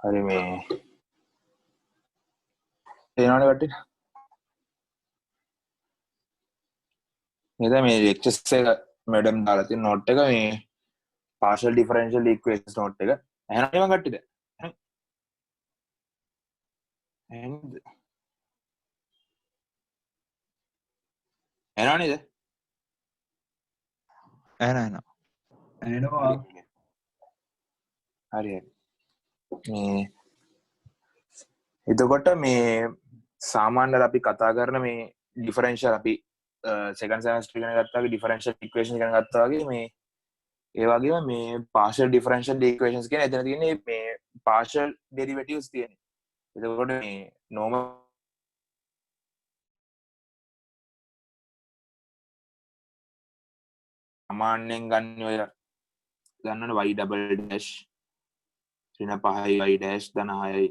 හරි මේ එනවනේ කට්ටිය නේද මේ ලෙක්චර්ස් එක මැඩම් දාලා තියෙන නෝට් එක මේ partial differential equations නෝට් එක එහෙනම් මම කට්ටියද එහෙනම් එනව නේද එනවා හරි මේ එතකොට මේ සාමාන්‍යයෙන් අපි කතා කරන මේ ඩිෆරෙන්ෂියල් අපි සෙකන්ඩ් සෙමස්ටර් ඉගෙන ගත්තා වගේ ඩිෆරෙන්ෂියල් ඉක්වේෂන් ඉගෙන ගත්තා වගේ මේ ඒ වගේම මේ partial differential equations කියන එතන තියෙන්නේ මේ partial derivatives තියෙන්නේ. එතකොට මේ normal සාමාන්‍යයෙන් ගන්න ඔය ගන්නවනේ y double dash ඍණ 5යි y dash ධන 6යි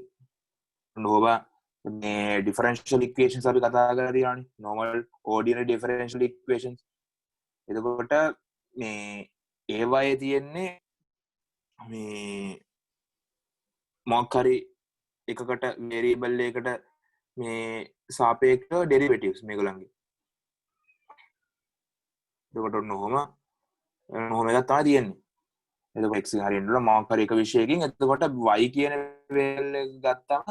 නෝව මේ differential equations අපි කතා කරලා තියෙනවානේ normal ordinary differential equations. එතකොට මේ ඒවායේ තියෙන්නේ මේ මොකක් හරි එකකට variable එකකට මේ සාපේක්ෂව derivatives මේගොල්ලන්ගේ. එතකොට ඔහොම එකක් තමයි තියෙන්නේ. එතකොට x හරියට මොකක් හරි එක විශේෂයකින් එතකොට y කියන variable එක ගත්තම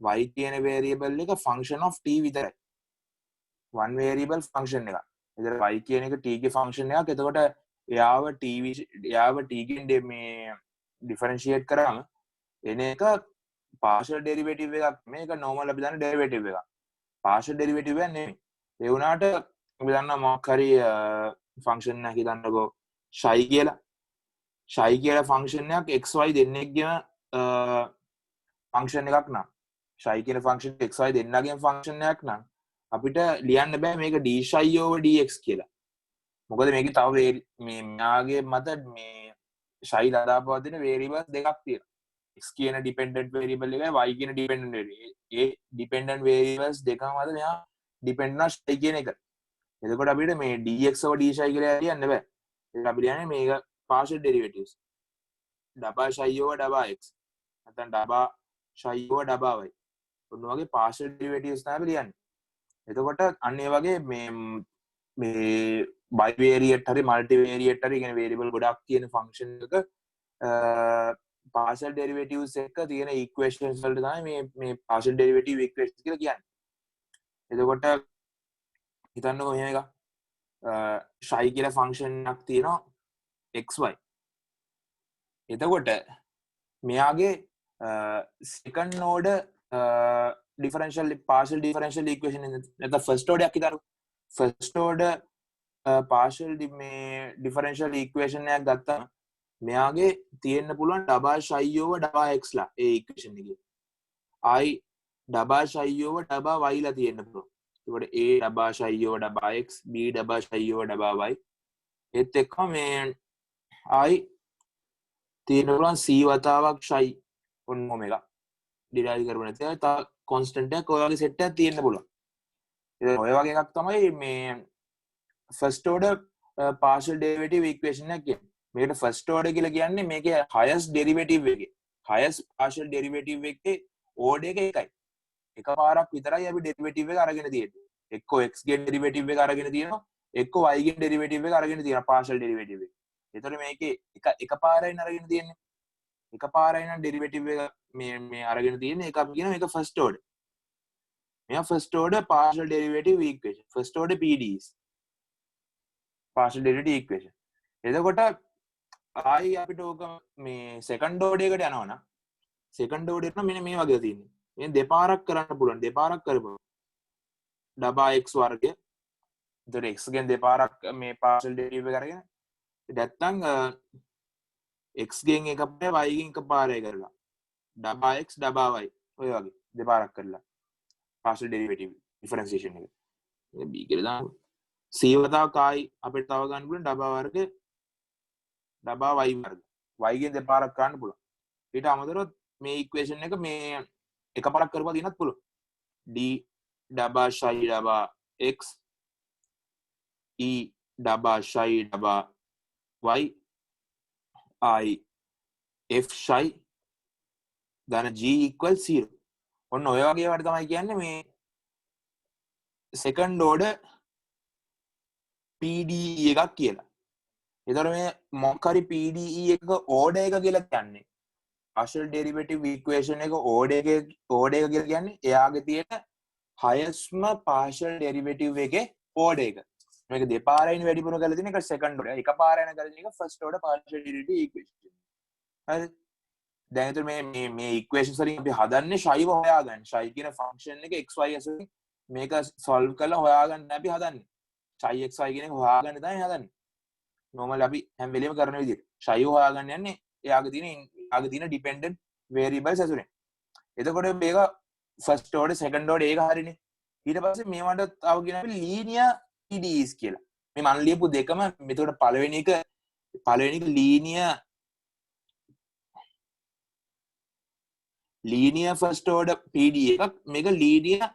y කියන variable එක function of t විතරයි. one variable function එක. එතකොට y කියන එක t ගේ function එකක්. එතකොට එයාව t ගෙන් මේ differentiate කරාම එන එක partial derivative එකක්. මේක normal අපි දන්න derivative එකක්. partial derivative එක නෙමෙයි. ඒ වුණාට අපි දන්නා මොකක් හරි function එකක් හිතන්නකෝ psi කියලා. psi කියලා function එකක් xy දෙන්නෙක්ගේම function එකක් නම් psi කියන function xy දෙන්නගේම function එකක් නම් අපිට ලියන්න බෑ මේක d psi over dx කියලා. මොකද මේකේ තව මේ මෙයාගේ මත මේ psi ලදාපවතින variables දෙකක් තියෙනවා. x කියන dependent variable එකයි y කියන dependent variable. ඒ dependent variables දෙකම මත මෙයා depend වෙනවා psi කියන එක. එතකොට අපිට මේ dx over d psi කියලා ලියන්න බෑ. ඒක අපි ලියන්නේ මේක partial derivatives. double psi over double x. නැත්නම් double psi over double y. ඔන්න වගේ partial derivatives තමයි අපි ලියන්නේ. එතකොට අන්න ඒ වගේ මේ bivariate හරි multivariate හරි කියන variable ගොඩක් තියෙන function එක partial derivatives එක තියෙන equations වලට තමයි මේ partial derivative equations කියලා කියන්නේ. එතකොට හිතන්නකෝ මෙහෙම එකක් psi කියලා function එකක් තියෙනවා xy. එතකොට මෙයාගේ second order partial differential equation නැත්නම් first order එකක් හිතන්නකෝ. first order partial differential equation එකක් ගත්තා මෙයාගේ තියෙන්න පුළුවන් double psi over double x ලා ඒ equation එකේ. I double psi over double y ලා තියෙන්න පුළුවන්. ඒකට a double psi over double x b double psi over double y ඒත් එක්කම මේ I තියෙන්න පුළුවන් c වතාවක් psi ඔන්නෝම එක ඩිරයිව් කරමු නැත්නම් තව constant එකක් ඔය වගේ set එකක් තියෙන්න පුළුවන්. ඉතින් ඔය වගේ එකක් තමයි මේ first order partial derivative equation එක කියන්නේ. මේකට first order කියලා කියන්නේ මේකේ highest derivative එකේ highest partial derivative එකේ order එක එකයි. එකපාරක් විතරයි අපි derivative එක අරගෙන තියෙන්නේ. එක්ක x ගේ derivative එක අරගෙන තියෙනවා එක්ක y ගේ derivative එක අරගෙන තියෙනවා partial derivative එක. ඒතර මේකේ එකපාරයි අරගෙන තියෙන්නේ. එකපාරයි නම් derivative එක මේ අරගෙන තියෙන්නේ ඒක අපි කියනවා මේක first order. මෙයා first order partial derivative equation. first order PDEs. partial derivative equation. එතකොට ආයි අපිට ඕක මේ second order එකට යනවා නම් second order එක මෙන්න මේ වගේ තියෙන්නේ. මේ දෙපාරක් කරන්න පුළුවන්. දෙපාරක් කරපුවා. double x වර්ගය. එතකොට x ගෙන් දෙපාරක් මේ partial derivative එක අරගෙන නැත්තම් x ගෙන් එක පාරයි y ගෙන් එක පාරයි කරලා double x double y ඔය වගේ දෙපාරක් කරලා partial derivative differentiation එක. b කියලා දාමු. c වතාවක් ආයි අපිට තව ගන්න පුළුවන් double වර්ග double y වර්ග. y ගෙන් දෙපාරක් කරන්න පුළුවන්. ඊට අමතරව මේ equation එක මේ එකපාරක් කරපුවා දිනත් පුළුවන්. d double psi double x e double psi double y I f psi ධන g equals 0. ඔන්න ඔය වගේ වට තමයි කියන්නේ මේ second order PDE එකක් කියලා. එතකොට මේ මොකක් හරි PDE එක order එක කියලා කියන්නේ partial derivative equation එක order එක කියලා කියන්නේ එයාගේ තියෙන highestම partial derivative එකේ order එක. මේක දෙපාරයින් වැඩිපුර කරලා තියෙන එක second order. එකපාරයන් කරලා තියෙන එක first order partial derivative equation. හරිද? දැන් එතකොට මේ equations වලින් අපි හදන්නේ ශෛව හොයාගන්න. ශෛ කියන function එක xy ඇසුරින් මේක solve කරලා හොයාගන්න අපි හදන්නේ. ශෛ xy කියන එක හොයාගන්න තමයි හදන්නේ. normal අපි හැම වෙලෙම කරන විදිහට. ශෛව හොයාගන්න යන්නේ එයාගේ තියෙන dependent variables ඇසුරෙන්. එතකොට මේක first order second order ඒක හරිනේ. ඊට පස්සේ මේවට තව කියන අපි linear PDEs කියලා. මේ මම ලියපු දෙකම මෙතකොට පළවෙනි එක linear first order PDE එකක් මේක linear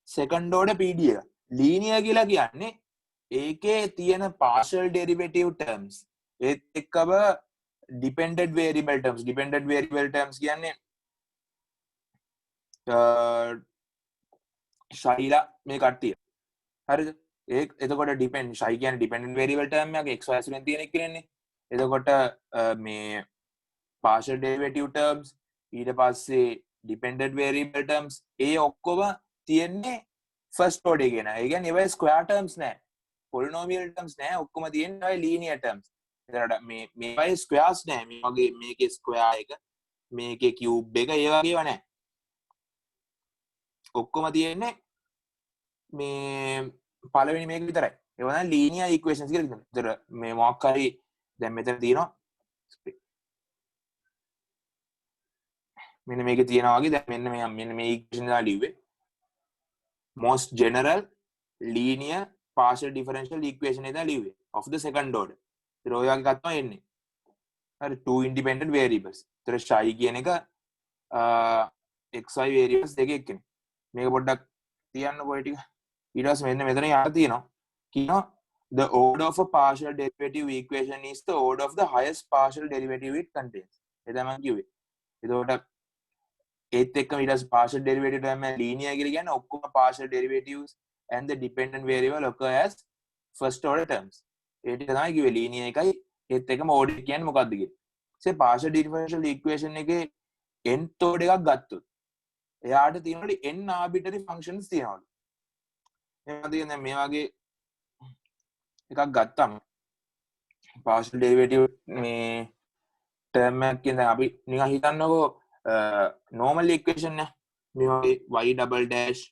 second order PDE එකක්. linear කියලා කියන්නේ ඒකේ තියෙන partial derivative terms ඒත් එක්කම dependent variable terms කියන්නේ ශෛලා මේ කට්ටිය හරිද එතකොට ශෛ කියන්නේ dependent variable term එකක් x y ඇසුරෙන් තියෙන එක කියන්නේ එතකොට මේ partial derivative terms ඊට පස්සේ dependent variable terms ඒ ඔක්කොම තියෙන්නේ first order කියන. ඒ කියන්නේ ඒවා square terms නෑ. polynomial terms නෑ. ඔක්කොම තියෙන්නේ linear terms. එතකොට මේවා squares නෑ. මේ වගේ මේකේ square එක, මේකේ cube එක ඒ වගේව නෑ. ඔක්කොම තියෙන්නේ මේ පළවෙනි මේක විතරයි. ඒවා නම් linear equations කියලා කියනවා. එතකොට මේ මොකක් හරි දැන් මෙතන තියෙනවා මෙන්න මේක තියෙනවා වගේ දැන් මෙන්න මේ equation එක ලිව්වේ most general linear partial differential equation එක ලිව්වේ of the second order. ඒතර ඔය වගේ එකක් තමයි එන්නේ. හරි two independent variables. ඒතර xy කියන එක xy variables දෙකක් එක්කනේ. මේක පොඩ්ඩක් තියන්න ඔය ටික. ඊට පස්සේ මෙන්න මෙතන යට කියනවා the order of a partial derivative equation is the order of the highest partial derivative it contains. ඒ තමයි කිව්වේ. එතකොට ඒත් එක්කම ඊට පස්සේ partial derivative තමයි linear කියලා කියන්නේ ඔක්කොම partial derivatives and the dependent variable occur as first order terms. ඒ ටික තමයි කිව්වේ linear එකයි ඒත් එක්කම order කියන්නේ මොකක්ද කියලා. ඒ partial differential equation එකේ nth order එකක් ගත්තොත් එයාට තියෙනවලු n arbitrary functions තියෙනවලු. එහෙනම් දැන් මේ වගේ එකක් ගත්තම partial derivative මේ term එකකින් දැන් අපි නිකන් හිතන්නකෝ normal equation නේ මේ වගේ y double dash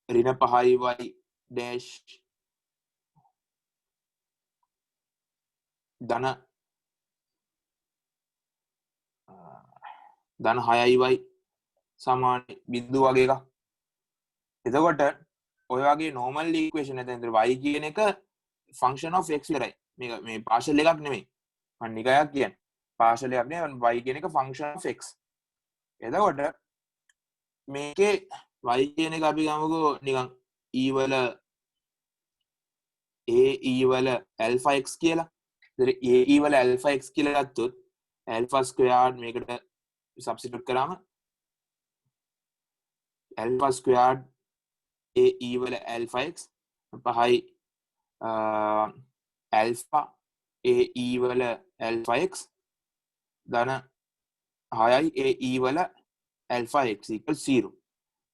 ඍණ 5y dash ධන 6y සමාන බිඳුව වගේ එකක්. එතකොට ඔය වගේ normal equation එක දැන් y කියන එක function of x විතරයි. මේ partial එකක් නෙමෙයි. මම නිකයක් කියන්නේ. partial එකක් නෙමෙයි y කියන එක function of x. එතකොට මේකේ y කියන එක අපි ගමුකෝ නිකන් e වල වල alpha x කියලා. ඉතින් e වල alpha x කියලා ගත්තොත් alpha squared මේකට substitute කරාම alpha squared e වල alpha x 5යි alpha e වල alpha x ධන 6යි e වල alpha x equals 0.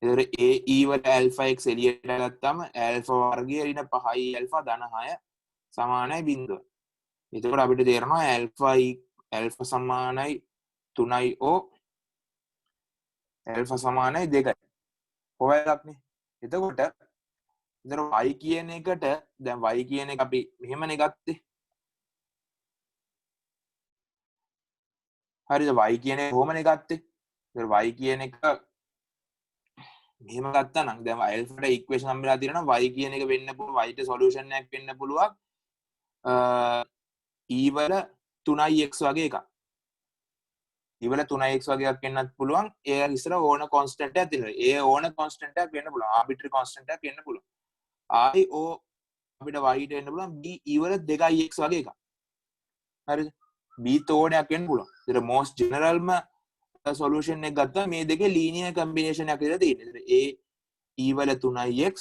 එතකොට e වල alpha x එළියට ගත්තාම alpha වර්ගය ඍණ 5යි alpha ධන 6 සමානයි 0. එතකොට අපිට තේරෙනවා alpha සමානයි 3යි o alpha සමානයි 2යි. ඔය එකක්නේ. එතකොට y කියන එකට දැන් y කියන එක අපි මෙහෙමනේ ගත්තේ. හරිද y කියන එක කොහොමනේ ගත්තේ? ඒතර y කියන එක මෙහෙම ගත්තා නම් දැන් alpha ට equation හම්බෙලා තියෙනවා y කියන එක වෙන්න පුළුවන් y ට solution එකක් වෙන්න පුළුවන් e වල 3x වගේ එකක්. e වල 3x වගේ එකක් වෙන්නත් පුළුවන්. ඒ ඉස්සර ඕන constant එකක් තියෙනවා. ඒ ඕන constant එකක් වෙන්න පුළුවන්. arbitrary constant එකක් වෙන්න පුළුවන්. I o අපිට y ට වෙන්න පුළුවන් b e වල 2x වගේ එකක්. හරිද? B තෝඩයක් වෙන්න පුළුවන්. ඒතර most generalම solution එක ගත්තා මේ දෙකේ linear combination එකක් විතර තියෙනවා. A e වල 3x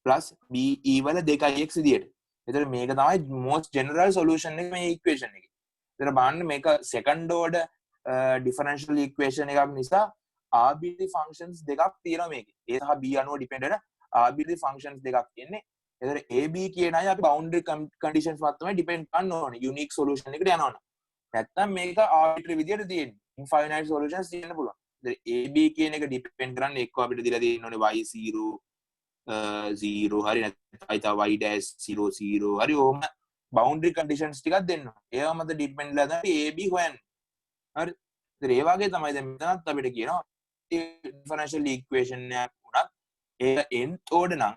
plus b e වල 2x විදියට. ඒතර මේක තමයි most general solution එක මේ equation එකේ. ඒතර බලන්න මේක second order differential equation එකක් නිසා arbitrary functions දෙකක් තියෙනවා මේකේ. A සහ b අනුව dependent arbitrary functions දෙකක් තියෙන්නේ. ඒතර a b කියන අය අපි boundary conditions වත් තමයි depend කරන්න ඕනේ. unique solution එකට යනවා. නැත්තම් මේක arbitrary විදියට තියෙන්නේ. infinite solutions තියෙන්න පුළුවන්. ඒතර a b කියන එක depend කරන්නේ එක්ක අපිට දීලා තියෙන්නේ y0 0 හරි නැත්නම් y dash 0 0 හරි ඕම boundary conditions ටිකක් දෙන්න. ඒවා මත depend වෙලා තමයි a b හොයන්නේ. හරි. ඒතර ඒ වගේ තමයි දැන් මෙතනත් අපිට කියනවා differential equation එකක් උනත් ඒක nth order නම්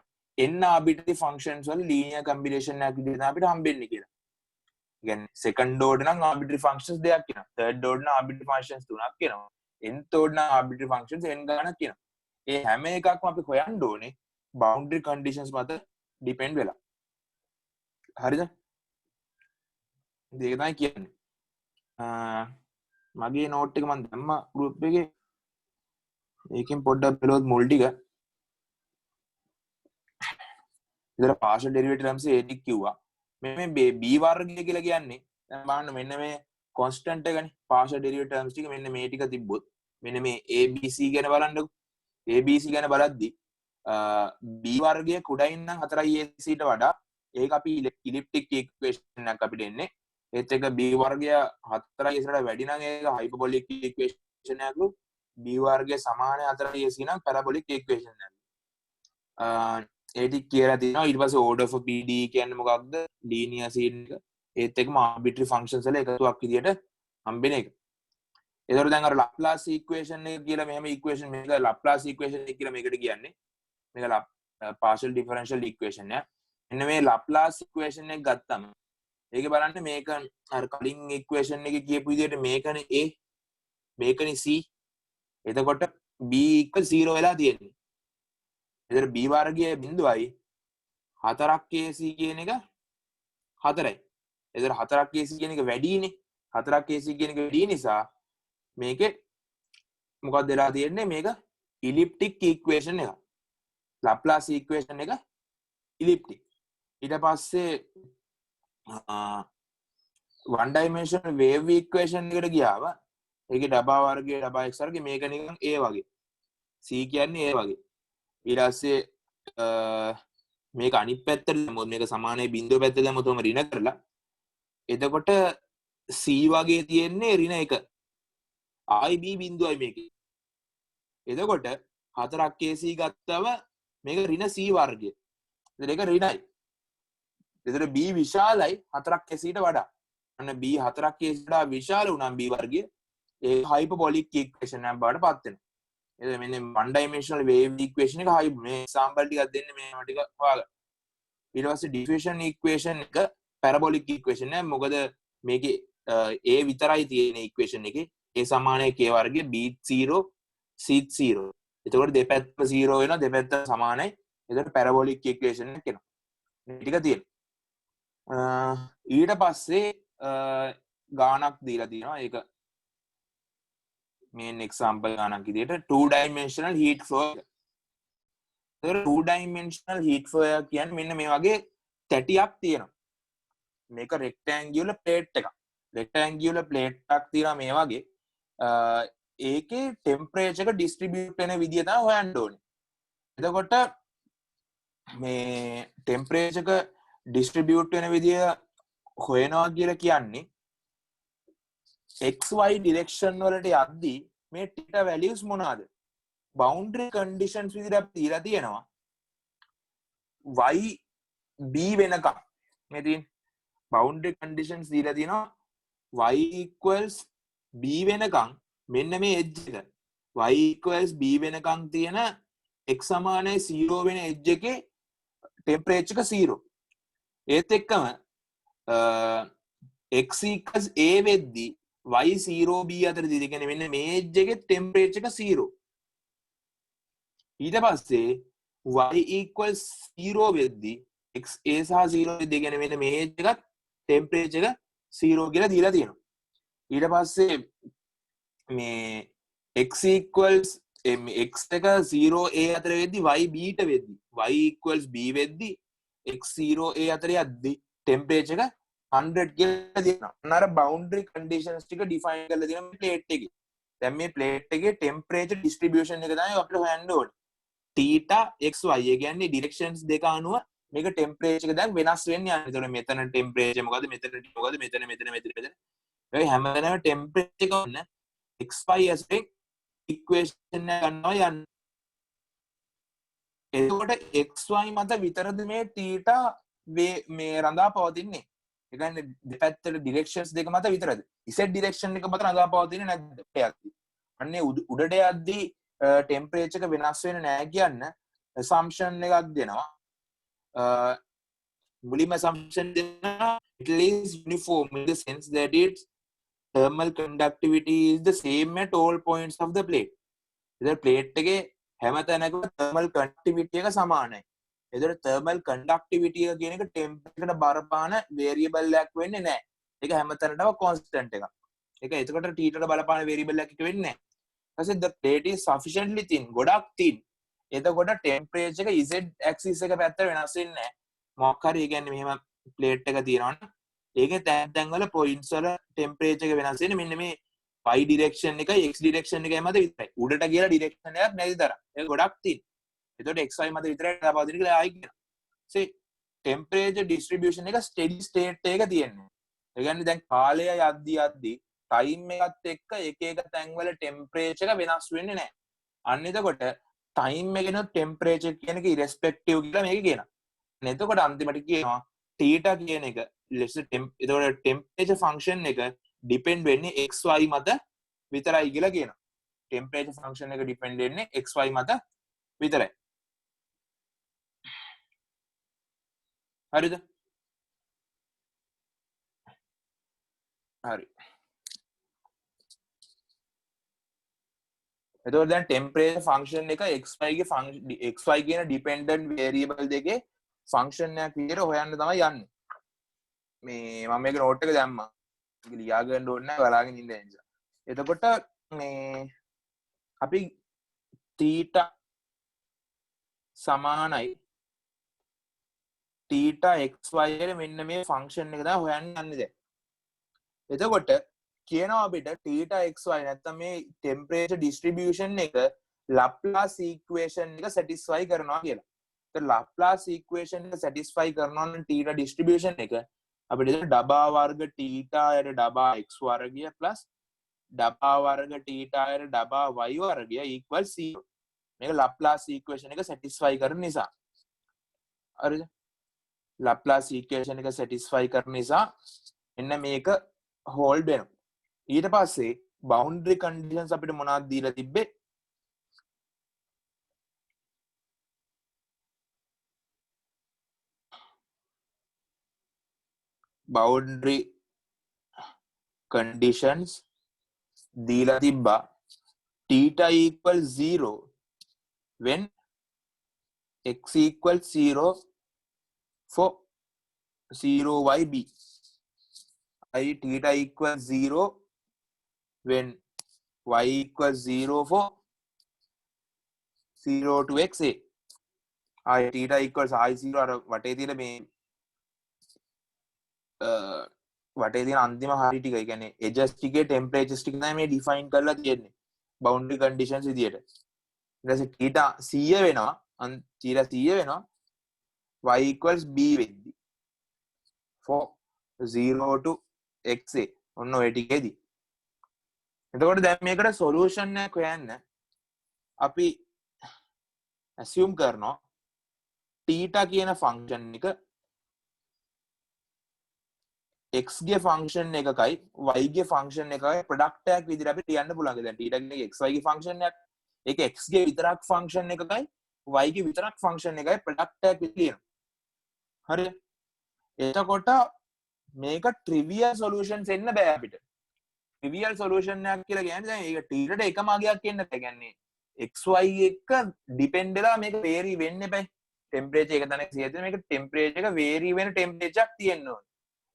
n arbitrary functions වල linear combination එකක් විදිහට අපිට හම්බෙන්නේ කියලා. කියන්නේ second order නම් arbitrary functions දෙකක් කියනවා. third order නම් arbitrary functions තුනක් කියනවා. nth order නම් arbitrary functions n ගණනක් කියනවා. ඒ හැම එකක්ම අපි හොයන්න ඕනේ boundary conditions මත depend වෙලා. හරිද? ඒක තමයි කියන්නේ. මගේ note එක මම දැම්මා group එකේ. ඒකෙන් පොඩ්ඩක් බලුවොත් මුල් ටික. ඉතින් partial derivative terms ඒ ටික කිව්වා. මේ b වර්ගය කියලා කියන්නේ දැන් බලන්න මෙන්න මේ constant එකනේ partial derivative terms ටික මෙන්න මේ ටික තිබ්බොත් මෙන්න මේ abc ගැන බලන්නකො. abc ගැන බලද්දි b වර්ගය කුඩයින් නම් 4ac ට වඩා ඒක අපි elliptic equation එකක් අපිට එන්නේ. ඒත් එක b වර්ගය 4ac ට වැඩි නම් ඒක hyperbolic equation එකක්. b වර්ගය සමාන 4ac නම් parabolic equation එකක්. ඒ ටික කියලා තියෙනවා. ඊට පස්සේ order for pd කියන්නේ මොකක්ද? linear scene එක. ඒත් එකම arbitrary functions වල එකතුවක් විදියට හම්බෙන එක. ඒතකොට දැන් අර Laplace equation එක කියලා මෙහෙම equation මේක Laplace equation එක කියලා මේකට කියන්නේ. මේක partial differential equation එක. මෙන්න මේ Laplace equation එක ගත්තම ඒකේ බලන්න මේක අර කලින් equation එකේ කියපු විදිහට මේකනේ a මේකනේ c. එතකොට b = 0 වෙලා තියෙන්නේ. එතකොට b වර්ගයේ බිඳුවයි 4ක් ac කියන එක 4යි. එතකොට 4ක් ac කියන එක වැඩිනේ. 4ක් ac කියන එක වැඩි නිසා මේකේ මොකක්ද වෙලා තියෙන්නේ? මේක elliptic equation එක. Laplace equation එක elliptic. ඊට පස්සේ one dimensional wave equation එකට ගියාම ඒකේ ඩබා වර්ගයේ ඩබා x වර්ගයේ මේක නිකන් a වගේ. c කියන්නේ a වගේ. ඊට පස්සේ මේක අනිත් පැත්තට දැම්මොත් මේක සමානයි බිඳුව පැත්තට දැම්මොත් උම ඍණ කරලා එතකොට c වගේ තියෙන්නේ ඍණ 1. i b බිඳුවයි මේකේ. එතකොට 4ක් ac ගත්තම මේක ඍණ c වර්ගය. එතකොට ඒක ඍණයි. එතකොට b විශාලයි 4ක් ac ට වඩා. අන්න b 4ක් ac ට වඩා විශාල වුණාම b වර්ගය ඒ hyperbolic equation එකක් බවට පත් වෙනවා. එතකොට මෙන්න one dimensional wave equation එක හයි මේ example ටිකක් දෙන්නේ මේවා ටික හොයාගන්න. ඊට පස්සේ diffusion equation එක parabolic equation එක. මොකද මේකේ a විතරයි තියෙන equation එකේ. a සමානයි k වර්ගය b0 c0. එතකොට දෙපැත්තම 0 වෙනවා දෙපැත්ත සමානයි. එතකොට parabolic equation එක එනවා. මේ ටික තියෙනවා. ඊට පස්සේ ගානක් දීලා තියෙනවා. ඒක main example ගානක් විදියට 2 dimensional heat flow. ඒතර 2 dimensional heat flow කියන්නේ මෙන්න මේ වගේ තැටියක් තියෙනවා. මේක rectangular plate එකක්. rectangular plate එකක් තියෙනවා මේ වගේ. ඒකේ temperature එක distribute වෙන විදිය තමයි හොයන්න ඕනේ. එතකොට මේ temperature එක distribute වෙන විදිය හොයනවා කියලා කියන්නේ xy direction වලට යද්දී මේ theta values මොනවාද? boundary conditions විදිහට අපි දීලා තියෙනවා. y b වෙනකම් මේ තියෙන boundary conditions දීලා තියෙනවා y = b වෙනකම් මෙන්න මේ edge එක y = b වෙනකම් තියෙන x සමානයි 0 වෙන edge එකේ temperature එක 0. ඒත් එක්කම x = a වෙද්දී y 0 b අතරදී කියන්නේ මෙන්න මේ edge එකේ temperature එක 0. ඊට පස්සේ y = 0 වෙද්දී x a සහ 0 වෙද්දී කියන්නේ මෙන්න මේ edge එකත් temperature එක 0 කියලා දීලා තියෙනවා. ඊට පස්සේ මේ x equals x එක 0a අතර වෙද්දි y b ට වෙද්දි y equals b වෙද්දි x 0a අතර යද්දි ටෙම්පරේචර් එක 100 කියලා දෙනවා. අර බවුන්ඩරි කන්ඩිෂන්ස් ටික ඩිෆයින් කරලා දෙනවා මේ ප්ලේට් එකේ. දැන් මේ ප්ලේට් එකේ ටෙම්පරේචර් ඩිස්ට්‍රිබියුෂන් එක තමයි අපිට හොයන්න ඕනේ. theta xy ඒ කියන්නේ ඩිරෙක්ෂන්ස් දෙක අනුව මේක ටෙම්පරේචර් එක දැන් වෙනස් වෙන්නේ යන්නේ. එතකොට මෙතන ටෙම්පරේචර් මොකද්ද? මෙතන මොකද්ද? මෙතන. ඒ හැමදැනම ටෙම්පරේචර් එක ගන්න xy ඇස්පෙක්ට් ඉක්වේෂන් එක ගන්නවා යන්න. එතකොට xy මත විතරද මේ theta මේ රඳා පවතින්නේ? ඒ කියන්නේ දෙපැත්තට ඩිරෙක්ෂන්ස් දෙක මත විතරද? z ඩිරෙක්ෂන් එක මත රඳා පවතින්නේ නැද්ද? යද්දි. අන්නේ උඩට යද්දි ටෙම්පරේචර් එක වෙනස් වෙන්නේ නැහැ කියන්න assumption එකක් දෙනවා. මුලින්ම assumption දෙනවා it is uniform in the sense that its thermal conductivity is the same at all points of the plate. ඉතින් ප්ලේට් එකේ හැම තැනකම thermal conductivity එක සමානයි. ඒතර thermal conductivity එක කියන එක ටෙම්පරේචර් එකට බරපාන variable එකක් වෙන්නේ නැහැ. ඒක හැම තැනටම constant එකක්. ඒක එතකොට T ට බලපාන variable එකක් වෙන්නේ නැහැ. ඊපස්සේ the plate is sufficiently thin. ගොඩක් thin. එතකොට ටෙම්පරේචර් එක z axis එක පැත්තට වෙනස් වෙන්නේ නැහැ. මොකක් හරි ඒ කියන්නේ මෙහෙම ප්ලේට් එක තියෙනවනේ. ඒකේ තැන් වල පොයින්ට්ස් වල ටෙම්පරේචර් එක වෙනස් වෙන්නේ මෙන්න මේ y ඩිරෙක්ෂන් එකයි x ඩිරෙක්ෂන් එකයි මත විතරයි. උඩට කියලා ඩිරෙක්ෂන් එකක් නැති තරම්. ඒක ගොඩක් thin. එතකොට xy මත විතරයි දාපවදින කියලා ආයි කියනවා. see temperature distribution එක steady state එක තියෙන්නේ. ඒ කියන්නේ දැන් කාලය යද්දි time එකත් එක්ක එක තැන්වල temperature එක වෙනස් වෙන්නේ නැහැ. අන්න එතකොට time එකේනොත් temperature කියන එක irrespective කියලා මේක කියනවා. එතකොට අන්තිමට කියනවා theta කියන එක එතකොට temperature function එක depend වෙන්නේ xy මත විතරයි කියලා කියනවා. temperature function එක depend වෙන්නේ xy මත විතරයි. හරිද? හරි. එතකොට දැන් temperature function එක xy ගේ function xy කියන dependent variable දෙකේ function එකක් විදිහට හොයන්න තමයි යන්නේ. මේ මම මේක note එක දැම්මා. ඒක ලියා ගන්න ඕනේ නැහැ බලාගෙන ඉන්න නිසා. එතකොට මේ අපි theta සමානයි theta xy වල මෙන්න මේ function එක තමයි හොයන්න යන්නේ දැන්. එතකොට කියනවා අපිට theta xy නැත්නම් මේ temperature distribution එක Laplace equation එක satisfy කරනවා කියලා. ඒත් Laplace equation එක satisfy කරනවා නම් theta distribution එක අපිට ඩබා වර්ග theta යට ඩබා x වර්ගය plus ඩබා වර්ග theta යට ඩබා y වර්ගය equal 0. මේක Laplace equation එක satisfy කරන නිසා. හරිද? Laplace equation එක satisfy කරන නිසා එන්න මේක hold වෙනවා. ඊට පස්සේ boundary conditions අපිට මොනවද දීලා තිබ්බේ? boundary conditions දීලා තිබ්බා theta equals 0 when x equals 0 for 0yb. Theta equals 0 when y equals 0 for 0 to xa. Theta equals I0 අර වටේ තියෙන මේ වටේ තියෙන අන්තිම හරිය ටික. ඒ කියන්නේ edges ටිකේ temperatures ටික තමයි මේ define කරලා තියෙන්නේ boundary conditions විදියට. ඊට පස්සේ theta 100 වෙනවා. theta 100 වෙනවා y equals b වෙද්දි for 0 to xa. ඔන්න ඔය ටිකේදී. එතකොට දැන් මේකට solution එකක් හොයන්න අපි assume කරනවා theta කියන function එක x ගේ function එකකයි y ගේ function එකකයි product එකක් විදිහට අපිට ලියන්න පුළුවන්. දැන් theta කියන්නේ xy ගේ function එකක්. ඒක x ගේ විතරක් function එකකයි y ගේ විතරක් function එකයි product එකක් විදිහට ලියනවා. හරිද? එතකොට මේක trivial solutions එන්න බෑ අපිට. trivial solution එකක් කියලා කියන්නේ දැන් ඒක t ට එකම අගයක් එන්න බෑ. කියන්නේ xy එක depend වෙලා මේක vary වෙන්න බෑ. temperature එක තැනක සියද මේක temperature එක vary වෙන temperature එකක් තියෙන්න ඕනේ.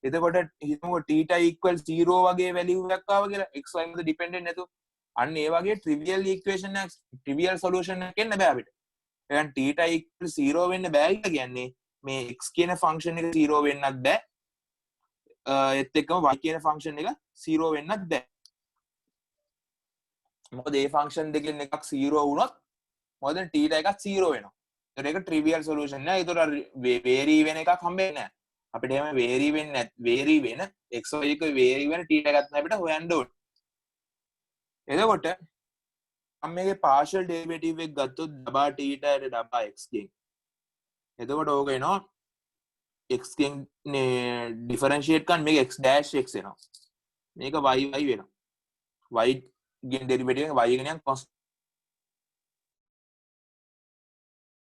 එතකොට හිතමුකෝ θ equal 0 වගේ වැලියු එකක් ආවා කියලා x y මත ඩිපෙන්ඩන්ට් නැතුව අන්න ඒ වගේ ට්‍රිවියල් ඉක්වේෂන් එකක් ට්‍රිවියල් සොලියුෂන් එකක් එන්න බෑ අපිට. එහෙනම් θ equal 0 වෙන්න බෑ කියලා කියන්නේ මේ x කියන ෆන්ක්ෂන් එක 0 වෙන්නත් බෑ. ඒත් එක්කම y කියන ෆන්ක්ෂන් එක 0 වෙන්නත් බෑ. මොකද මේ ෆන්ක්ෂන් දෙකෙන් එකක් 0 වුණොත් මොකද θ එකක් 0 වෙනවා. ඒතර ඒක ට්‍රිවියල් සොලියුෂන් නෑ. ඒතර වේරි වෙන එකක් හම්බෙන්නේ නෑ. අපිට එහෙම වේරි වෙන්නේ වේරි වෙන x y එක වේරි වෙන θ එකක් අපිට හොයන්න ඕනේ. එතකොට මම මේකේ පාර්ෂල් ඩෙරිවේටිව් එක ගත්තොත් ඩබා θ යට ඩබා x ගෙන්. එතකොට ඕක එනවා x ගෙන් ඩිෆරන්ෂিয়েට් කරන් මේක x dash x එනවා. මේක y y වෙනවා. y ගෙන් ඩෙරිවේටිව් එක y ගෙන් යන කොස්ට්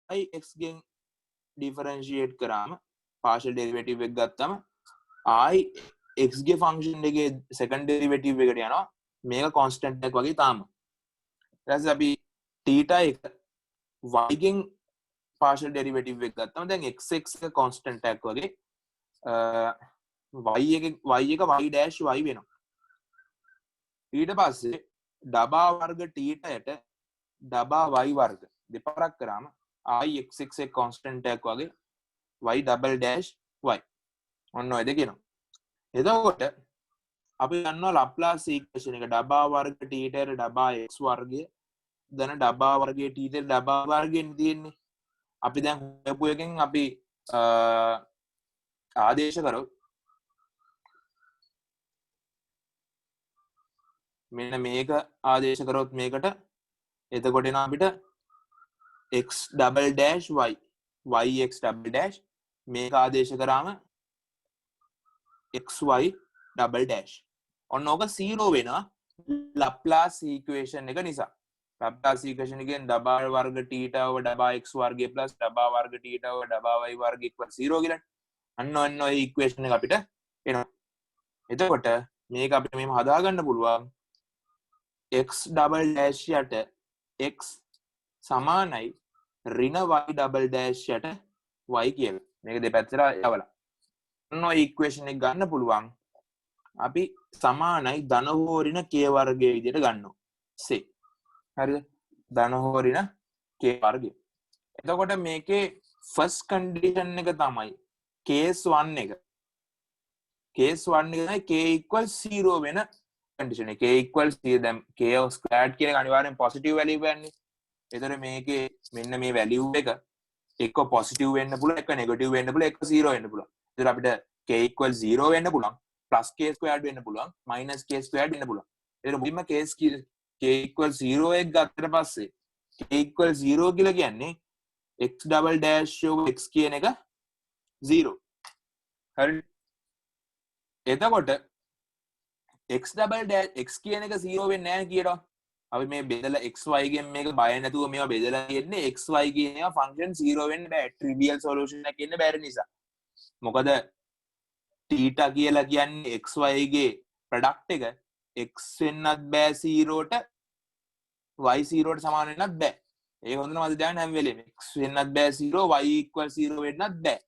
y x ගෙන් ඩිෆරන්ෂিয়েට් කරාම පාර්ෂල් ඩෙරිවේටිව් එක ගත්තම i x ගේ ෆන්ක්ෂන් එකේ සෙකන්ඩ් ඩෙරිවේටිව් එකට යනවා. මේක කොන්ස්ටන්ට් එකක් වගේ තාම. ඊට පස්සේ අපි θ එක y ගෙන් පාර්ෂල් ඩෙරිවේටිව් එක ගත්තම දැන් x එක කොන්ස්ටන්ට් එකක් වගේ y එක y dash y වෙනවා. ඊට පස්සේ ඩබා වර්ග θ යට ඩබා y වර්ග දෙපාරක් කරාම i x එක කොන්ස්ටන්ට් එකක් වගේ y double dash y ඔන්න ඔය දෙක එනවා. එතකොට අපි ගන්නවා ලප්ලාස් ඉක්වේෂන් එක ඩබා වර්ග θ යට ඩබා x වර්ගය දන ඩබා වර්ගයේ θ යට ඩබා වර්ගයෙන් තියෙන්නේ. අපි දැන් හොයපු එකෙන් අපි ආදේශ කරොත් මෙන්න මේක ආදේශ කරොත් මේකට එතකොට එනවා අපිට x double dash y yx double dash මේක ආදේශ කරාම xy double dash ඔන්න ඕක 0 වෙනවා ලප්ලාස් ඉක්වේෂන් එක නිසා. ලප්ලාස් ඉක්වේෂන් එකෙන් ඩබා වර්ග θ over ඩබා x වර්ගය plus ඩබා වර්ග θ over ඩබා y වර්ගය equal 0 කියලා. අන්න ඔන්න ඔය ඉක්වේෂන් එක අපිට එනවා. එතකොට මේක අපිට මෙහෙම හදා ගන්න පුළුවන් x double dash යට x සමානයි ඍණ y double dash යට y කියලා. මේක දෙපැත්තට යවලා. ඔන්න ඔය ඉක්වේෂන් එක ගන්න පුළුවන්. අපි සමානයි ධන හෝ ඍණ k වර්ගයේ විදිහට ගන්නවා. say. හරිද? ධන හෝ ඍණ k වර්ගය. එතකොට මේකේ ෆස්ට් කන්ඩිෂන් එක තමයි case 1 එක. case 1 එක k equal 0 වෙන කන්ඩිෂන් එක. k equal 0 දැන් k squared කියන එක අනිවාර්යෙන් පොසිටිව් වැලියු වෙන්නේ. ඒතර මේකේ මෙන්න මේ වැලියු එක එක්ක පොසිටිව් වෙන්න පුළුවන් එක්ක නෙගටිව් වෙන්න පුළුවන් එක්ක 0 වෙන්න පුළුවන්. ඒතර අපිට k equal 0 වෙන්න පුළුවන් plus k squared වෙන්න පුළුවන් minus k squared වෙන්න පුළුවන්. ඒතර මුලින්ම k equal 0 එක ගත්තට පස්සේ k equal 0 කියලා කියන්නේ x double dash over x කියන එක 0. හරි. එතකොට x double dash x කියන එක 0 වෙන්නේ නැහැ කියනවා. අපි මේ බෙදලා xy ගෙන් මේක බය නැතුව මේවා බෙදලා තියෙන්නේ xy කියන ඒවා ෆන්ක්ෂන් 0 වෙන්න බෑ. ට්‍රිවියල් සොලියුෂන් එකක් එන්න බැරි නිසා. මොකද θ කියලා කියන්නේ xy ගේ ප්‍රොඩක්ට් එක x වෙන්නත් බෑ 0ට y 0ට සමාන වෙන්නත් බෑ. ඒක හොඳටම මතක තියාගන්න හැම වෙලේම x වෙන්නත් බෑ 0 y equal 0 වෙන්නත් බෑ.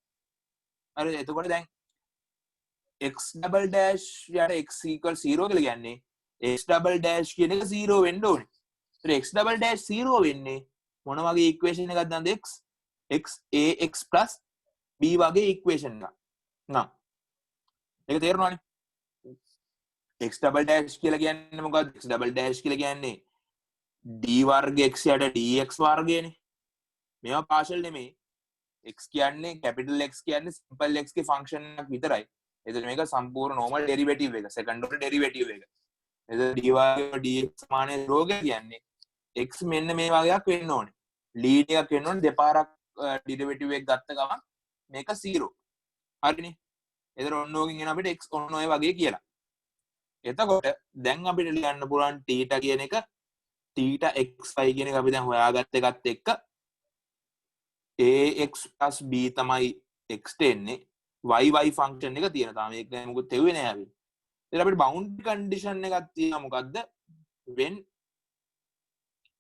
හරි. එතකොට දැන් x double dash යට x equal 0 කියලා කියන්නේ x double dash කියන එක 0 වෙන්න ඕනේ. ඒතර x double dash 0 වෙන්නේ මොන වගේ ඉක්වේෂන් එකක්ද නේද x ax plus b වගේ ඉක්වේෂන් එකක්. නම් ඒක තේරෙනවනේ. x double dash කියලා කියන්නේ මොකක්ද? x double dash කියලා කියන්නේ d වර්ග x යට dx වර්ගයනේ. මේවා පාර්ෂල් නෙමෙයි. x කියන්නේ capital X කියන්නේ simple x ගේ ෆන්ක්ෂන් එකක් විතරයි. එතන මේක සම්පූර්ණ normal derivative එක, second order derivative එක. එතන dy dx සමානයි 0 කියන්නේ x මෙන්න මේ වගේක් වෙන්න ඕනේ. lead එකක් වෙන්න ඕනේ දෙපාරක් derivative එක ගත්ත ගමන් මේක 0. හරිනේ. එතන ඔන්න ඕකෙන් එන අපිට x ඔන්න ඔය වගේ කියලා. එතකොට දැන් අපිට ලියන්න පුළුවන් θ කියන එක θ xy කියන එක අපි දැන් හොයාගත්ත එකත් එක්ක ax plus b තමයි x එන්නේ y ෆන්ක්ෂන් එක තියෙන. තාම ඒක දැන් මොකද තෙව්වේ නෑ අපි. ඊට අපිට බවුන්ඩරි කන්ඩිෂන් එකක් තියෙනවා මොකද්ද? when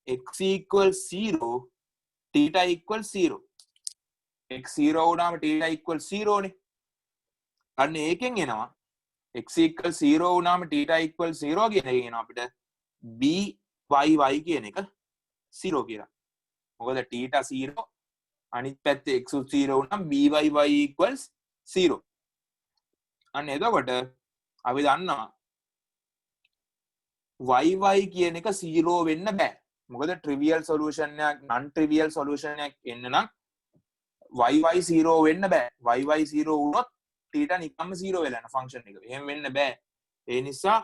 x equal 0 θ equal 0. x 0 වුණාම θ equal 0 නේ. අන්න ඒකෙන් එනවා x equal 0 වුණාම θ equal 0 කියන එකෙන් එනවා අපිට byy කියන එක 0 කියලා. මොකද θ 0 අනිත් පැත්තේ x 0 වුණාම byy equals 0. අන්න එතකොට අපි දන්නවා yy කියන එක 0 වෙන්න බෑ. මොකද trivial solution එකක් non trivial solution එකක් එන්න නම් yy 0 වෙන්න බෑ. yy 0 වුණොත් θ නිකම්ම 0 වෙලා යන ෆන්ක්ෂන් එක. එහෙම වෙන්න බෑ. ඒ නිසා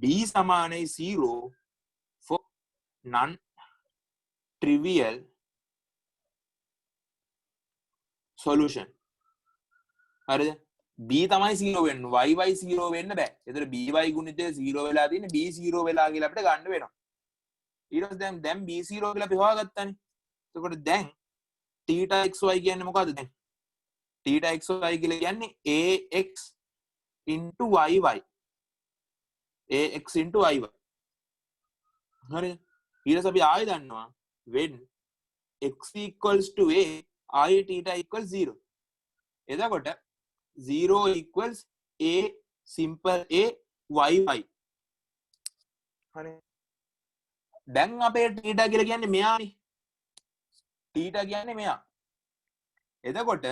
b සමානයි 0 for non trivial solution. හරිද? b තමයි 0 වෙන්නේ. yy 0 වෙන්න බෑ. ඒතර by ගුණිතය 0 වෙලා තියෙන්නේ b 0 වෙලා කියලා අපිට ගන්න වෙනවා. ඊට පස්සේ දැන් b 0 කියලා අපි හොයාගත්තානේ. එතකොට දැන් θxy කියන්නේ මොකද්ද දැන්? θxy කියලා කියන්නේ ax into yy. ax into yy. හරිද? ඊට පස්සේ අපි ආයෙ දන්නවා when x equals to a ආයෙ θ equals 0. එතකොට 0 equals a simple a yy. හරි. දැන් අපේ θ කියලා කියන්නේ මෙයානේ. θ කියන්නේ මෙයා. එතකොට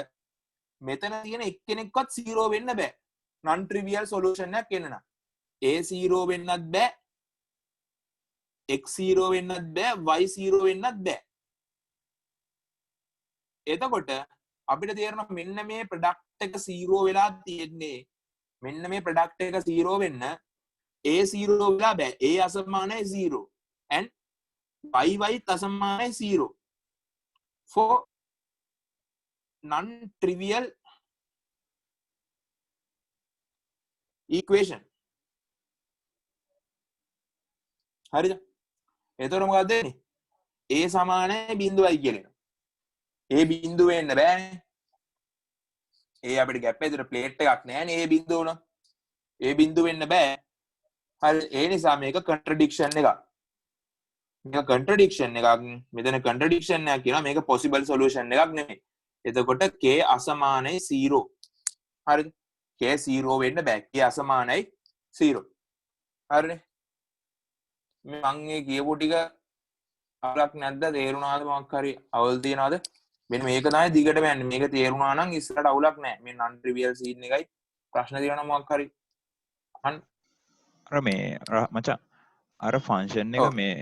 මෙතන තියෙන එක්කෙනෙක්වත් 0 වෙන්න බෑ. non trivial solution එකක් එන්න නම්. a 0 වෙන්නත් බෑ. x 0 වෙන්නත් බෑ. y 0 වෙන්නත් බෑ. එතකොට අපිට තේරෙනවා මෙන්න මේ ප්‍රොඩක්ට් එක 0 වෙලා තියෙන්නේ. මෙන්න මේ ප්‍රොඩක්ට් එක 0 වෙන්න a 0 වෙලා බෑ. a අසමානයි 0 and y අසමානයි 0 for non trivial equation. හරිද? එතකොට මොකක්ද වෙන්නේ? a සමානයි බිඳුවයි කියලා. a බිඳුව වෙන්න බෑනේ. a අපිට ගැප් එකේ විතර ප්ලේට් එකක් නෑනේ a බිඳුව උනා. a බිඳුව වෙන්න බෑ. හරි ඒ නිසා මේක contradiction එකක්. මේක contradiction එකක්. මෙතන contradiction එකක් කියනවා මේක possible solution එකක් නෙමෙයි. එතකොට k අසමානයි 0. හරිද? k 0 වෙන්න බෑ. k අසමානයි 0. හරිනේ? මම මේ කියපු ටික අවුලක් නැද්ද? තේරුණාද මොකක් හරි අවුල් තියනවද? මෙන්න මේක තමයි දිගටම යන්නේ. මේක තේරුණා නම් ඉස්සරහට අවුලක් නැහැ. මේ non trivial scene එකයි ප්‍රශ්න තියෙනවා මොකක් හරි. අර මේ මචං අර ෆන්ක්ෂන් එක මේ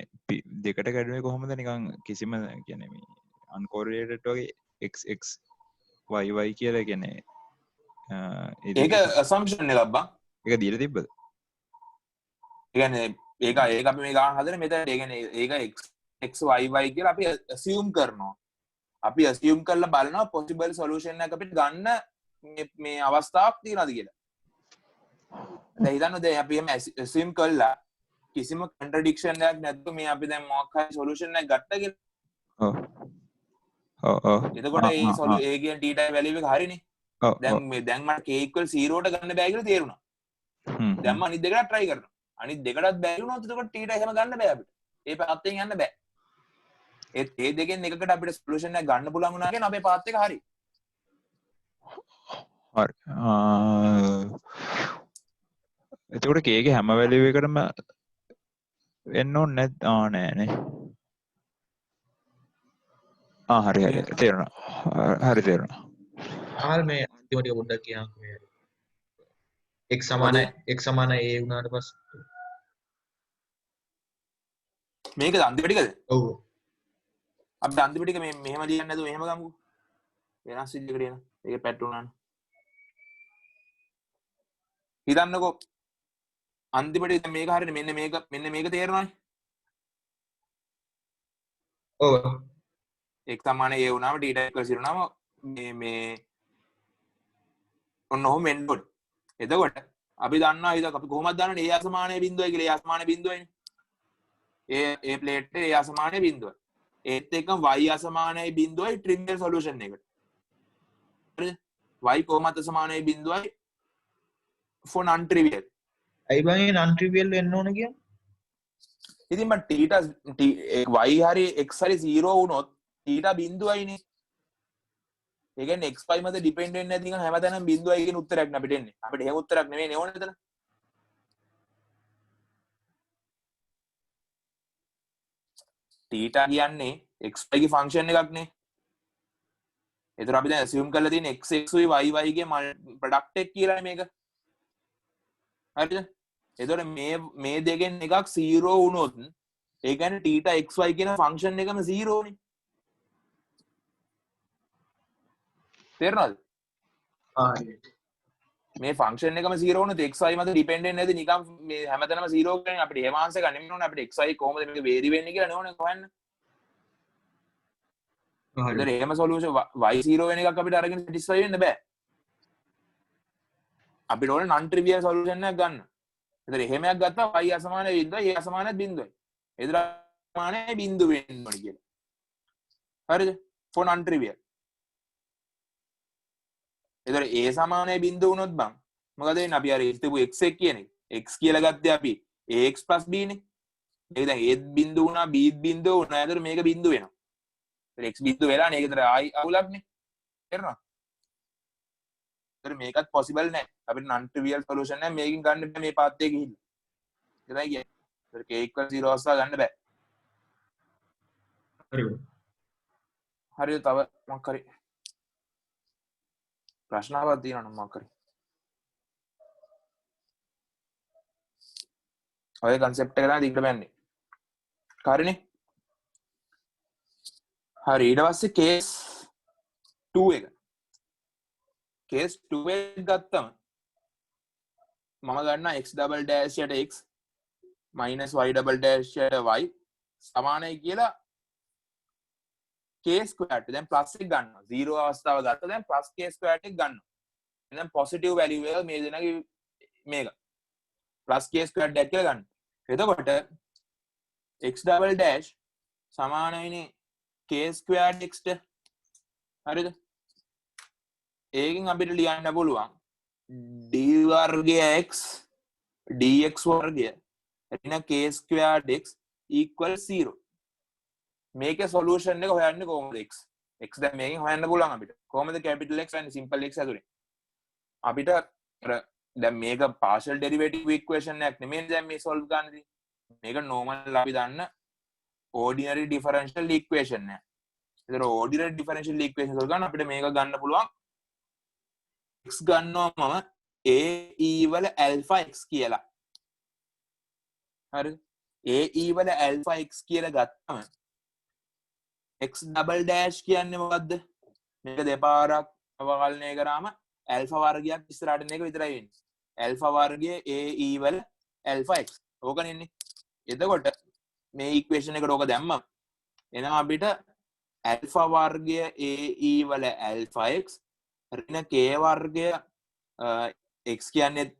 දෙකට කැඩුවේ කොහොමද? නිකන් කිසිම කියන්නේ මේ uncorrelated වගේ x y කියලා කියන්නේ ඒක assumption එකක් බං. ඒක දීලා තිබ්බද? ඒ කියන්නේ ඒක අපි මේ ගන්න හදන මෙතන ඒ කියන්නේ ඒක x y කියලා අපි assume කරනවා. අපි assume කරලා බලනවා possible solution එකක් අපිට ගන්න මේ අවස්ථාවක් තියනවාද කියලා. දැන් හිතන්න දැන් අපි එහෙම assume කළා කිසිම contradiction එකක් නැතුව මේ අපි දැන් මොකක් හරි solution එකක් ගත්තා කියලා. ඔව්. එතකොට ඒ කියන θ value එක හරිනේ. දැන් මට k equal 0 ට ගන්න බෑ කියලා තේරුණා. දැන් මම අනිත් දෙකටත් try කරනවා. අනිත් දෙකටත් බැරි වුණොත් එතකොට θ එහෙම ගන්න බෑ අපිට. ඒ පැත්තෙන් යන්න බෑ. ඒ දෙකෙන් එකකට අපිට solution එකක් ගන්න පුළුවන් වුණා කියන අපේ path එක හරි. හරි. එතකොට k ගේ හැම value එකකටම එන්න ඕනේ නැත්? නෑනේ. හරි තේරුණා. හරි තේරුණා. මේ අන්තිම ටික පොඩ්ඩක් කියන්න මේ x සමාන a වුණාට පස්සේ මේකද අන්තිම ටිකද? ඔව්. අපි අන්තිම ටික මේ මෙහෙම ලියන්නේ නැතුව මෙහෙම ගමුකෝ. වෙනස් විදිහකට එන. ඒක පැටුණාන. හිතන්නකෝ අන්තිමට මේක හරියට මෙන්න මේක තේරෙනවනේ. ඔව්. x සමාන a වුණාම θ equals 0 වුණාම මේ ඔන්න ඔහොම වෙන්න ඕනේ. එතකොට අපි දන්නවා ඉතින් අපි කොහොමද දන්නන්නේ a අසමානයි බිඳුවයි කියලා. a අසමානයි බිඳුවයිනේ. a ප්ලේට් එකේ a අසමානයි බිඳුවයි. ඒත් එක්කම y අසමානයි බිඳුවයි ට්‍රිවියල් සොලියුෂන් එකට. හරිද? y කොහොමද අසමානයි බිඳුවයි for non trivial. අයි බං ඒ non trivial වෙන්න ඕන කියන්නේ? ඉතින් මම y හරි x හරි 0 වුණොත් θ බිඳුවයිනේ. ඒ කියන්නේ xy මත ඩිපෙන්ඩ් වෙන්නේ නැති නිකන් හැමතැනම බිඳුවයි කියන උත්තරයක් නේ අපිට එන්නේ. අපිට එහෙම උත්තරයක් නෙමෙයි නේ ඕනේ එතන. θ කියන්නේ xy ගේ ෆන්ක්ෂන් එකක් නේ. ඒතර අපි දැන් assume කරලා තියෙන x x y y ගේ ප්‍රොඩක්ට් එක කියලානේ මේක. හරිද? එතකොට මේ දෙකෙන් එකක් 0 වුණොත් ඒ කියන්නේ θ xy කියන ෆන්ක්ෂන් එකම 0 නේ. තේරෙනවද? හරි. මේ ෆන්ක්ෂන් එකම 0 වුණොත් xy මත ඩිපෙන්ඩ් වෙන්නේ නැති නිකන් මේ හැමතැනම 0 කියන්නේ අපිට එහෙම ආන්සර් ගන්න නෙමෙයි ඕනේ අපිට xy කොහොමද මේක වේරි වෙන්නේ කියලා නේ ඕනේ හොයන්න. හරි. ඒතර එහෙම සොලියුෂන් y 0 වෙන එකක් අපිට අරගෙන සැටිස්ෆයි වෙන්න බෑ. අපිට ඕනේ non trivial solution එකක් ගන්න. ඒතර එහෙමයක් ගත්තා y අසමාන 0යි a අසමාන 0යි. ඒතර සමානයි බිඳුව වෙන්න ඕනේ කියලා. හරිද? for non trivial. ඒතර a සමානයි බිඳුව වුණොත් බං මොකද වෙන්නේ? අපි අර හිතපු x එක කියන එක x කියලා ගත්තේ අපි ax + b නේ. ඒක දැන් a බිඳුව වුණා b බිඳුව වුණා. ඒතර මේක බිඳුව වෙනවා. ඒතර x බිඳුව වෙලා නේ. ඒකට ආයි අවුලක් නේ. තේරෙනවද? ඒතර මේකත් possible නෑ. අපිට non trivial solution එක මේකෙන් ගන්න බෑ මේ පාත් එකේ ගිහිල්ලා. ඒකයි කියන්නේ. ඒතර k = 0 අවස්ථාව ගන්න බෑ. හරි. හරිද? තව මොකක් හරි ප්‍රශ්නාවක් තියෙනවා නම් මොකක් හරි. ඔය concept එක තමයි දිගට බෑන්නේ. හරිනේ? හරි ඊට පස්සේ case 2 එක. case 2 එක ගත්තම මම ගන්නවා x double dash යට x minus y double dash යට y සමානයි කියලා k squared දැන් plus එක ගන්නවා 0 අවස්ථාව ගත්තා දැන් plus k squared එක ගන්නවා එහෙනම් positive value එක මේ දෙනාගේ මේක plus k squared එක කියලා ගන්න. එතකොට x double dash සමානයිනේ k squared x ට හරිද? ඒකෙන් අපිට ලියන්න පුළුවන් d වර්ගය x dx වර්ගය එතන k squared x equal 0. මේකේ සොලියුෂන් එක හොයන්නේ කොහොමද x? x දැන් මේකෙන් හොයන්න පුළුවන් අපිට. කොහොමද capital X and simple x ඇතුලේ? අපිට දැන් මේක partial derivative equation එකක් නෙමෙයි දැන් මේ solve කරන්නේ. මේක normal අපි දන්න ordinary differential equation එක. ඒතර ordinary differential equation solve කරන අපිට මේක ගන්න පුළුවන් x ගන්නවා මම a e වල alpha x කියලා. හරිද? a e වල alpha x කියලා ගත්තම x double dash කියන්නේ මොකද්ද? මේක දෙපාරක් අවකලනය කරාම alpha වර්ගයක් ඉස්සරහට එන එක විතරයි වෙන්නේ. alpha වර්ගය a e වල alpha x. ඕකනේ ඉන්නේ. එතකොට මේ equation එකට ඕක දැම්මම එනවා අපිට alpha වර්ගය a e වල alpha x ඍණ k වර්ගය x කියන්නේ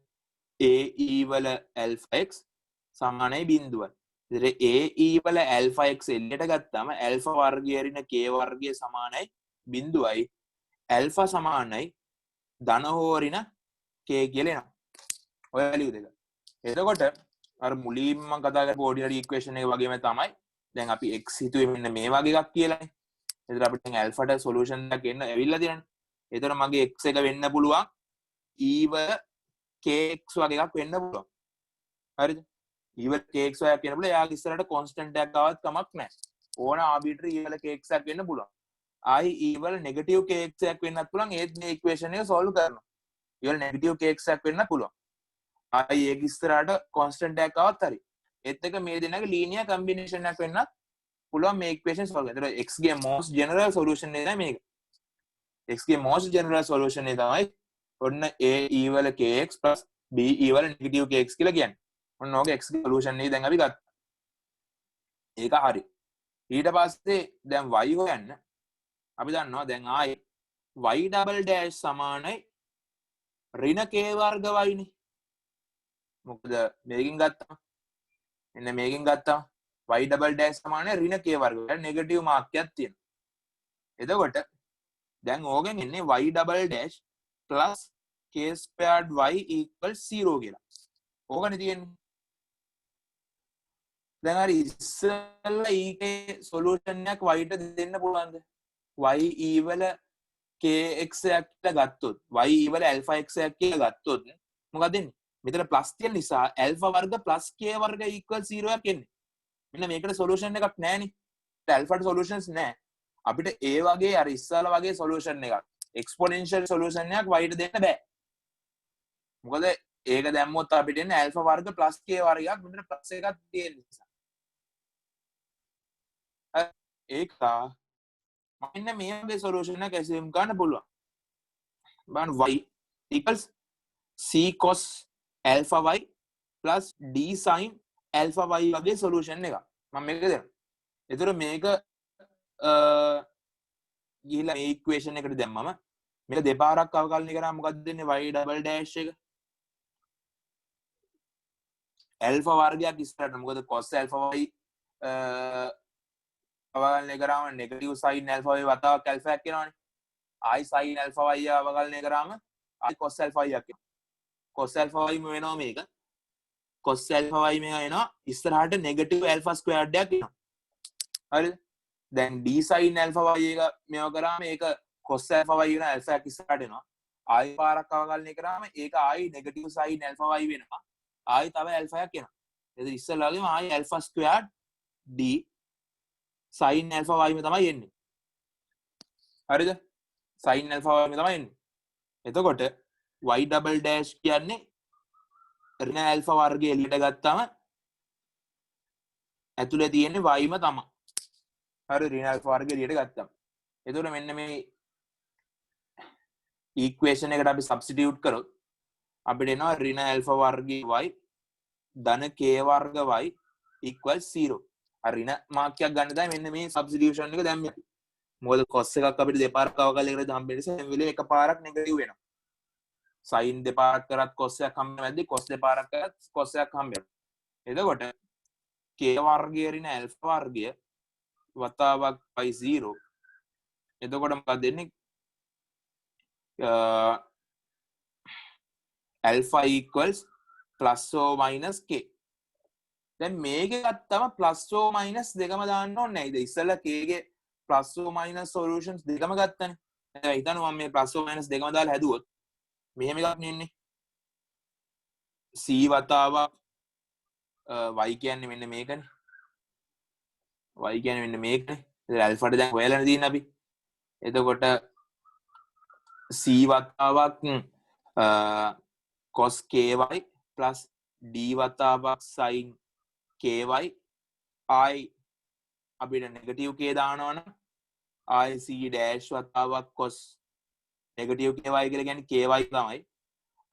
a e වල alpha x සමානයි බිඳුවයි. ඉතින් a e වල alpha x එල්ලයට ගත්තාම alpha වර්ගය ඍණ k වර්ගය සමානයි බිඳුවයි. alpha සමානයි ධන හෝ ඍණ k කියලා එනවා. ඔය වැලියු දෙක. එතකොට අර මුලින්ම මම කතා කරපු ordinary equation එක වගේම තමයි දැන් අපි x හිතුවේ මෙන්න මේ වගේ එකක් කියලානේ. එතකොට අපිට දැන් alpha ට solution එකක් එන්න ඇවිල්ලා තියෙනනේ. එතකොට මගේ x එක වෙන්න පුළුවන් e වල kx වගේ එකක් වෙන්න පුළුවන්. හරිද? e වල kx වගේ එකක් වෙන්න පුළුවන්. එයාගේ ඉස්සරහට constant එකක් ආවත් කමක් නැහැ. ඕන arbitrary e වල kx එකක් වෙන්න පුළුවන්. ආයි e වල negative kx එකක් වෙන්නත් පුළුවන්. ඒත් මේ equation එක solve කරනවා. e වල negative kx එකක් වෙන්න පුළුවන්. ආයි ඒක ඉස්සරහට constant එකක් ආවත් හරි. ඒත් එක මේ දෙනාගේ linear combination එකක් වෙන්නත් පුළුවන් මේ equation solve කරන්න. ඒතර x ගේ most general solution එක තමයි මේක. x ගේ most general solution එක තමයි ඔන්න a e වල kx b e වල negative kx කියලා කියන්නේ. ඔන්න ඕක x ගේ solution එක දැන් අපි ගත්තා. ඒක හරි. ඊට පස්සේ දැන් y හොයන්න. අපි දන්නවා දැන් ආයේ y double dash සමානයි ඍණ k වර්ග y නේ. මොකද මේකෙන් ගත්තා. එන්න මේකෙන් ගත්තා. y double dash සමානයි ඍණ k වර්ග. නෙගටිව් මාක් එකක් තියෙනවා. එතකොට දැන් ඕකෙන් එන්නේ y double dash plus k squared y equals 0 කියලා. ඕකනේ තියෙන්නේ. දැන් හරි ඉස්සෙල්ලා ඊකේ සොලියුෂන් එකක් y ට දෙන්න පුළුවන්ද? y e වල kx එකක් කියලා ගත්තොත් y ඉවල alpha x එකක් කියලා ගත්තොත් මොකද වෙන්නේ? මෙතන ප්ලස් තියෙන නිසා alpha වර්ග plus k වර්ග equal 0 එකක් එන්නේ. මෙන්න මේකට සොලියුෂන් එකක් නැහැනේ. alpha ට සොලියුෂන්ස් නැහැ. අපිට ඒ වගේ අර ඉස්සලා වගේ සොලියුෂන් එකක් එක්ස්පොනෙන්ෂියල් සොලියුෂන් එකක් y ට දෙන්න බෑ. මොකද ඒක දැම්මොත් අපිට එන්නේ alpha වර්ග plus k වර්ගයක් මෙතන plus එකක් තියෙන නිසා. ඒක මෙන්න මේ වගේ සොලියුෂන් එකක් assume ගන්න පුළුවන්. බලන්න y equals c cos alpha y plus d sin alpha y වගේ සොලියුෂන් එකක්. මම මේක දෙනවා. ඒතර මේක ගිහිලා මේ ඉක්වේෂන් එකට දැම්මම මේක දෙපාරක් අවකලනය කරාම මොකක්ද දෙන්නේ y double dash එක alpha වර්ගයක් ඉස්සරහට මොකද cos alpha y අවකලනය කරාම negative sin alpha y වතාවක් alpha එකක් එනවනේ ආයි sin alpha y අවකලනය කරාම ආයි cos alpha y එකක් එනවා cos alpha y වෙනවා මේක cos alpha y මේක එනවා ඉස්සරහට negative alpha squared එකක් එනවා හරිද දැන් d sin alpha y එක මේව කරාම ඒක cos alpha y වෙන alpha එකක් ඉස්සරහට එනවා ආයි පාරක් අවකලනය කරාම ඒක ආයි negative sin alpha y වෙනවා ආයි තව alpha එකක් එනවා එතන ඉස්සෙල්ලා වගේම ආයි alpha squared d sin alpha y මේ තමයි එන්නේ හරිද sin alpha y මේ තමයි එන්නේ එතකොට y double dash කියන්නේ ඍණ alpha වර්ගය එළියට ගත්තාම ඇතුලේ තියෙන්නේ y ම තමයි හරි ඍණ alpha වර්ගය එළියට ගත්තාම එතකොට මෙන්න මේ ඉක්වේෂන් එකට අපි සබ්ස්ටිටියුට් කරොත් අපිට එනවා ඍණ alpha වර්ගයේ y ධන k වර්ග y equals 0 අර ඍණ මාක්කයක් ගන්න තමයි මෙන්න මේ සබ්ස්ටිටියුෂන් එක දැම්මේ අපි මොකද cos එකක් අපිට දෙපාරක් අවකලනය කරලා හම්බෙන්න නිසා හැම වෙලේම එකපාරක් නෙගටිව් වෙනවා sin දෙපාරක් කරත් cos එකක් හම්බ වෙද්දී cos දෙපාරක් කරත් cos එකක් හම්බ වෙනවා එතකොට k වර්ගයේ ඍණ alpha වර්ගය වතාවක් y 0 එතකොට මොකක්ද දෙන්නේ alpha equals plus or minus k දැන් මේක ගත්තම plus or minus දෙකම දාන්න ඕනේ නේද ඉස්සෙල්ලා k ගේ plus or minus solutions දෙකම ගත්තනේ දැන් හිතන්න මම මේ plus or minus දෙකම දාලා හැදුවොත් මෙහෙම එකක් නෙන්නේ c වතාවක් y කියන්නේ මෙන්න මේකනේ y කියන්නේ මෙන්න මේකනේ ඉතින් alpha ට දැන් හොයලානේ තියෙන්නේ අපි එතකොට c වතාවක් cos ky plus d වතාවක් sin ky i අපිට negative k දානවනම් i c dash වතාවක් cos negative ky කියලා කියන්නේ ky තමයි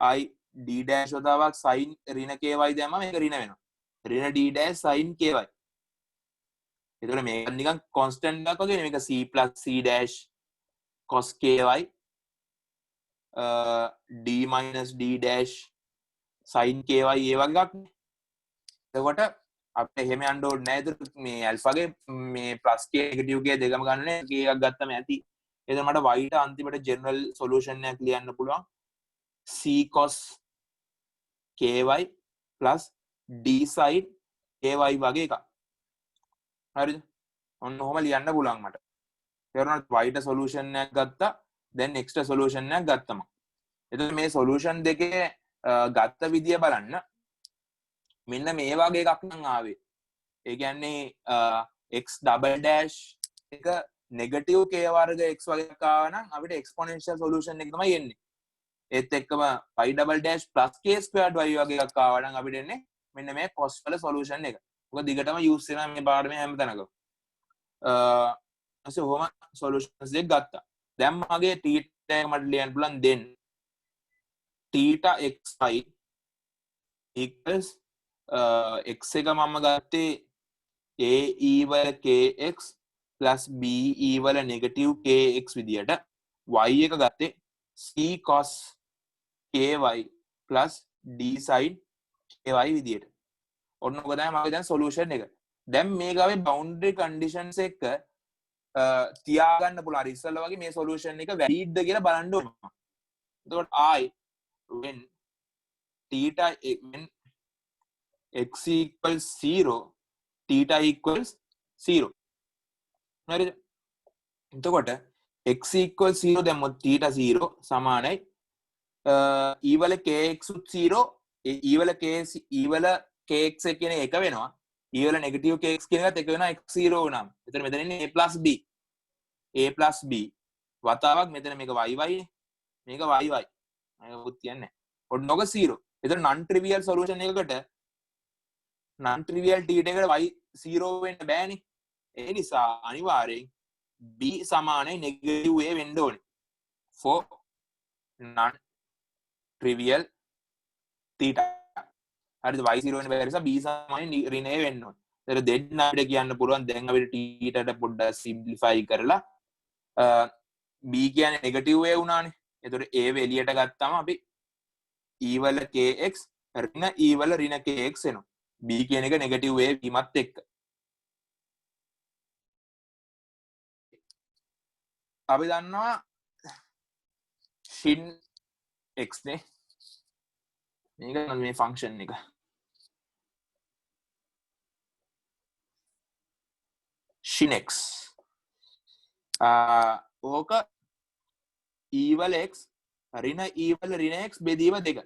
i d dash වතාවක් sin ඍණ ky දැම්මම මේක ඍණ වෙනවා ඍණ d dash sin ky එතකොට මේක නිකන් constant එකක් වගේ මේක c plus c dash cos ky d minus d dash sin ky ඒ වගේ එකක් නේ. එතකොට අපිට එහෙම යන්න ඕනේ නැහැ. ඒතර මේ alpha ගේ මේ plus k negative k දෙකම ගන්නනේ k එකක් ගත්තම ඇති. එතන මට y ට අන්තිමට general solution එකක් ලියන්න පුළුවන්. c cos ky plus d sin ky වගේ එකක්. හරිද? ඔන්න ඔහොම ලියන්න පුළුවන් මට. තේරුණාද? y ට solution එකක් ගත්තා. දැන් extra solution එකක් ගත්තම. එතකොට මේ solution දෙකේ ගත්ත විදිය බලන්න. මෙන්න මේ වගේ එකක් නම් ආවේ. ඒ කියන්නේ x double dash එක negative k වර්ග x වගේ එකක් ආවා නම් අපිට exponential solution එක තමයි එන්නේ. ඒත් එක්කම y double dash plus k squared y වගේ එකක් ආවා නම් අපිට එන්නේ මෙන්න මේ cos වල solution එක. මොකද දිගටම use වෙනවා මේ පාඩමේ හැම තැනකම. ඊට ඔහොම solutions දෙක ගත්තා. දැන් මගේ theta එක මට ලියන්න පුළුවන් then theta xy equals x එක මම ගත්තේ a e වල kx plus b e වල negative kx විදියට y එක ගත්තේ c cos ky plus d sin ky විදියට ඔන්න ඔක තමයි මගේ දැන් solution එක දැන් මේක අපි boundary conditions එක තියාගන්න පුළුවන් අර ඉස්සෙල්ලා වගේ මේ solution එක valid ද කියලා බලන්න ඕනේ එතකොට I when theta when x equals 0 theta equals 0 හරිද එතකොට x equal 0 දැම්මොත් theta 0 සමානයි e වල kx උත් 0 e වල kx කියන එක වෙනවා e වල negative kx කියන එකත් එක වෙනවා x 0 වුණාම. එතන මෙතන ඉන්නේ a plus b වතාවක් මෙතන මේක y y නේ. මේක y y. මේක පුත් කියන්නේ. ඔන්නෝක 0. එතන non trivial solution එකකට non trivial t එකට y 0 වෙන්න බෑනේ. ඒ නිසා අනිවාර්යෙන් b සමානයි negative a වෙන්න ඕනේ. for non trivial theta. හරිද? y 0 වෙන්න බැරි නිසා b සමානයි ඍණ a වෙන්න ඕනේ. ඒතර දෙන්න අපිට කියන්න පුළුවන් දැන් අපිට t ට පොඩ්ඩක් simplify කරලා b කියන්නේ negative a වුණානේ. ඒතර a එළියට ගත්තාම අපි e වල kx ඍණ e වල ඍණ kx එනවා. b කියන එක negative a වීමත් එක්ක. අපි දන්නවා shin x නේ. මේක මේ ෆන්ක්ෂන් එක. shin x. ඕක e වල x ඍණ e වල ඍණ x බෙදීම දෙක.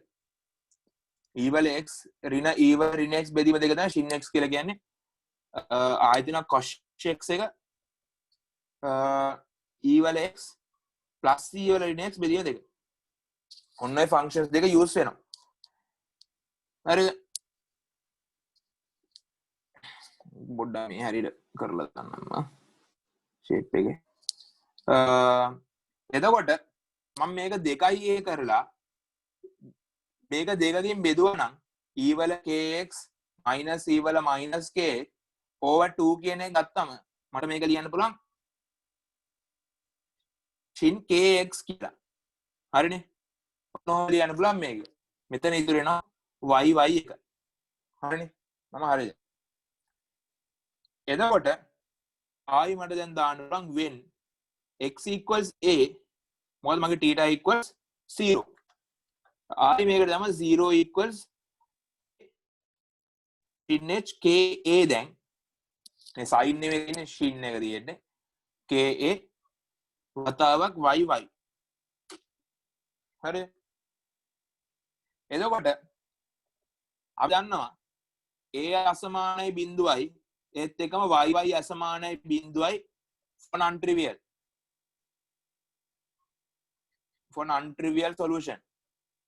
e වල x ඍණ e වල ඍණ x බෙදීම දෙක තමයි shin x කියලා කියන්නේ. ආයතන cos x එක e වල x plus e වල ඍණ x බෙදීම දෙක. ඔන්න ඔය ෆන්ක්ෂන්ස් දෙක යූස් වෙනවා. හරිද? පොඩ්ඩක් මේ හරියට කරලා ගන්නම් shape එකේ. එතකොට මම මේක 2a කරලා මේක දෙකකින් බෙදුවා නම් e වල kx minus e වල minus k over 2 කියන එක ගත්තම මට මේක ලියන්න පුළුවන් sin kx කියලා. හරිනේ? ඔන්න ලියන්න පුළුවන් මේක. මෙතන ඉතුරු වෙනවා y y එක. හරිනේ? මම හරිද? එතකොට ආයි මට දැන් දාන්න පුළුවන් when x equals a මොකද මගේ theta equals 0. ආයි මේකට තමයි 0 equals sin h ka දැන් මේ sin නෙමෙයි ඉන්නේ sin එක තියෙන්නේ ka වතාවක් y y. හරි? එතකොට අපි දන්නවා a අසමානයි බිඳුවයි ඒත් එකම y y අසමානයි බිඳුවයි for non trivial solution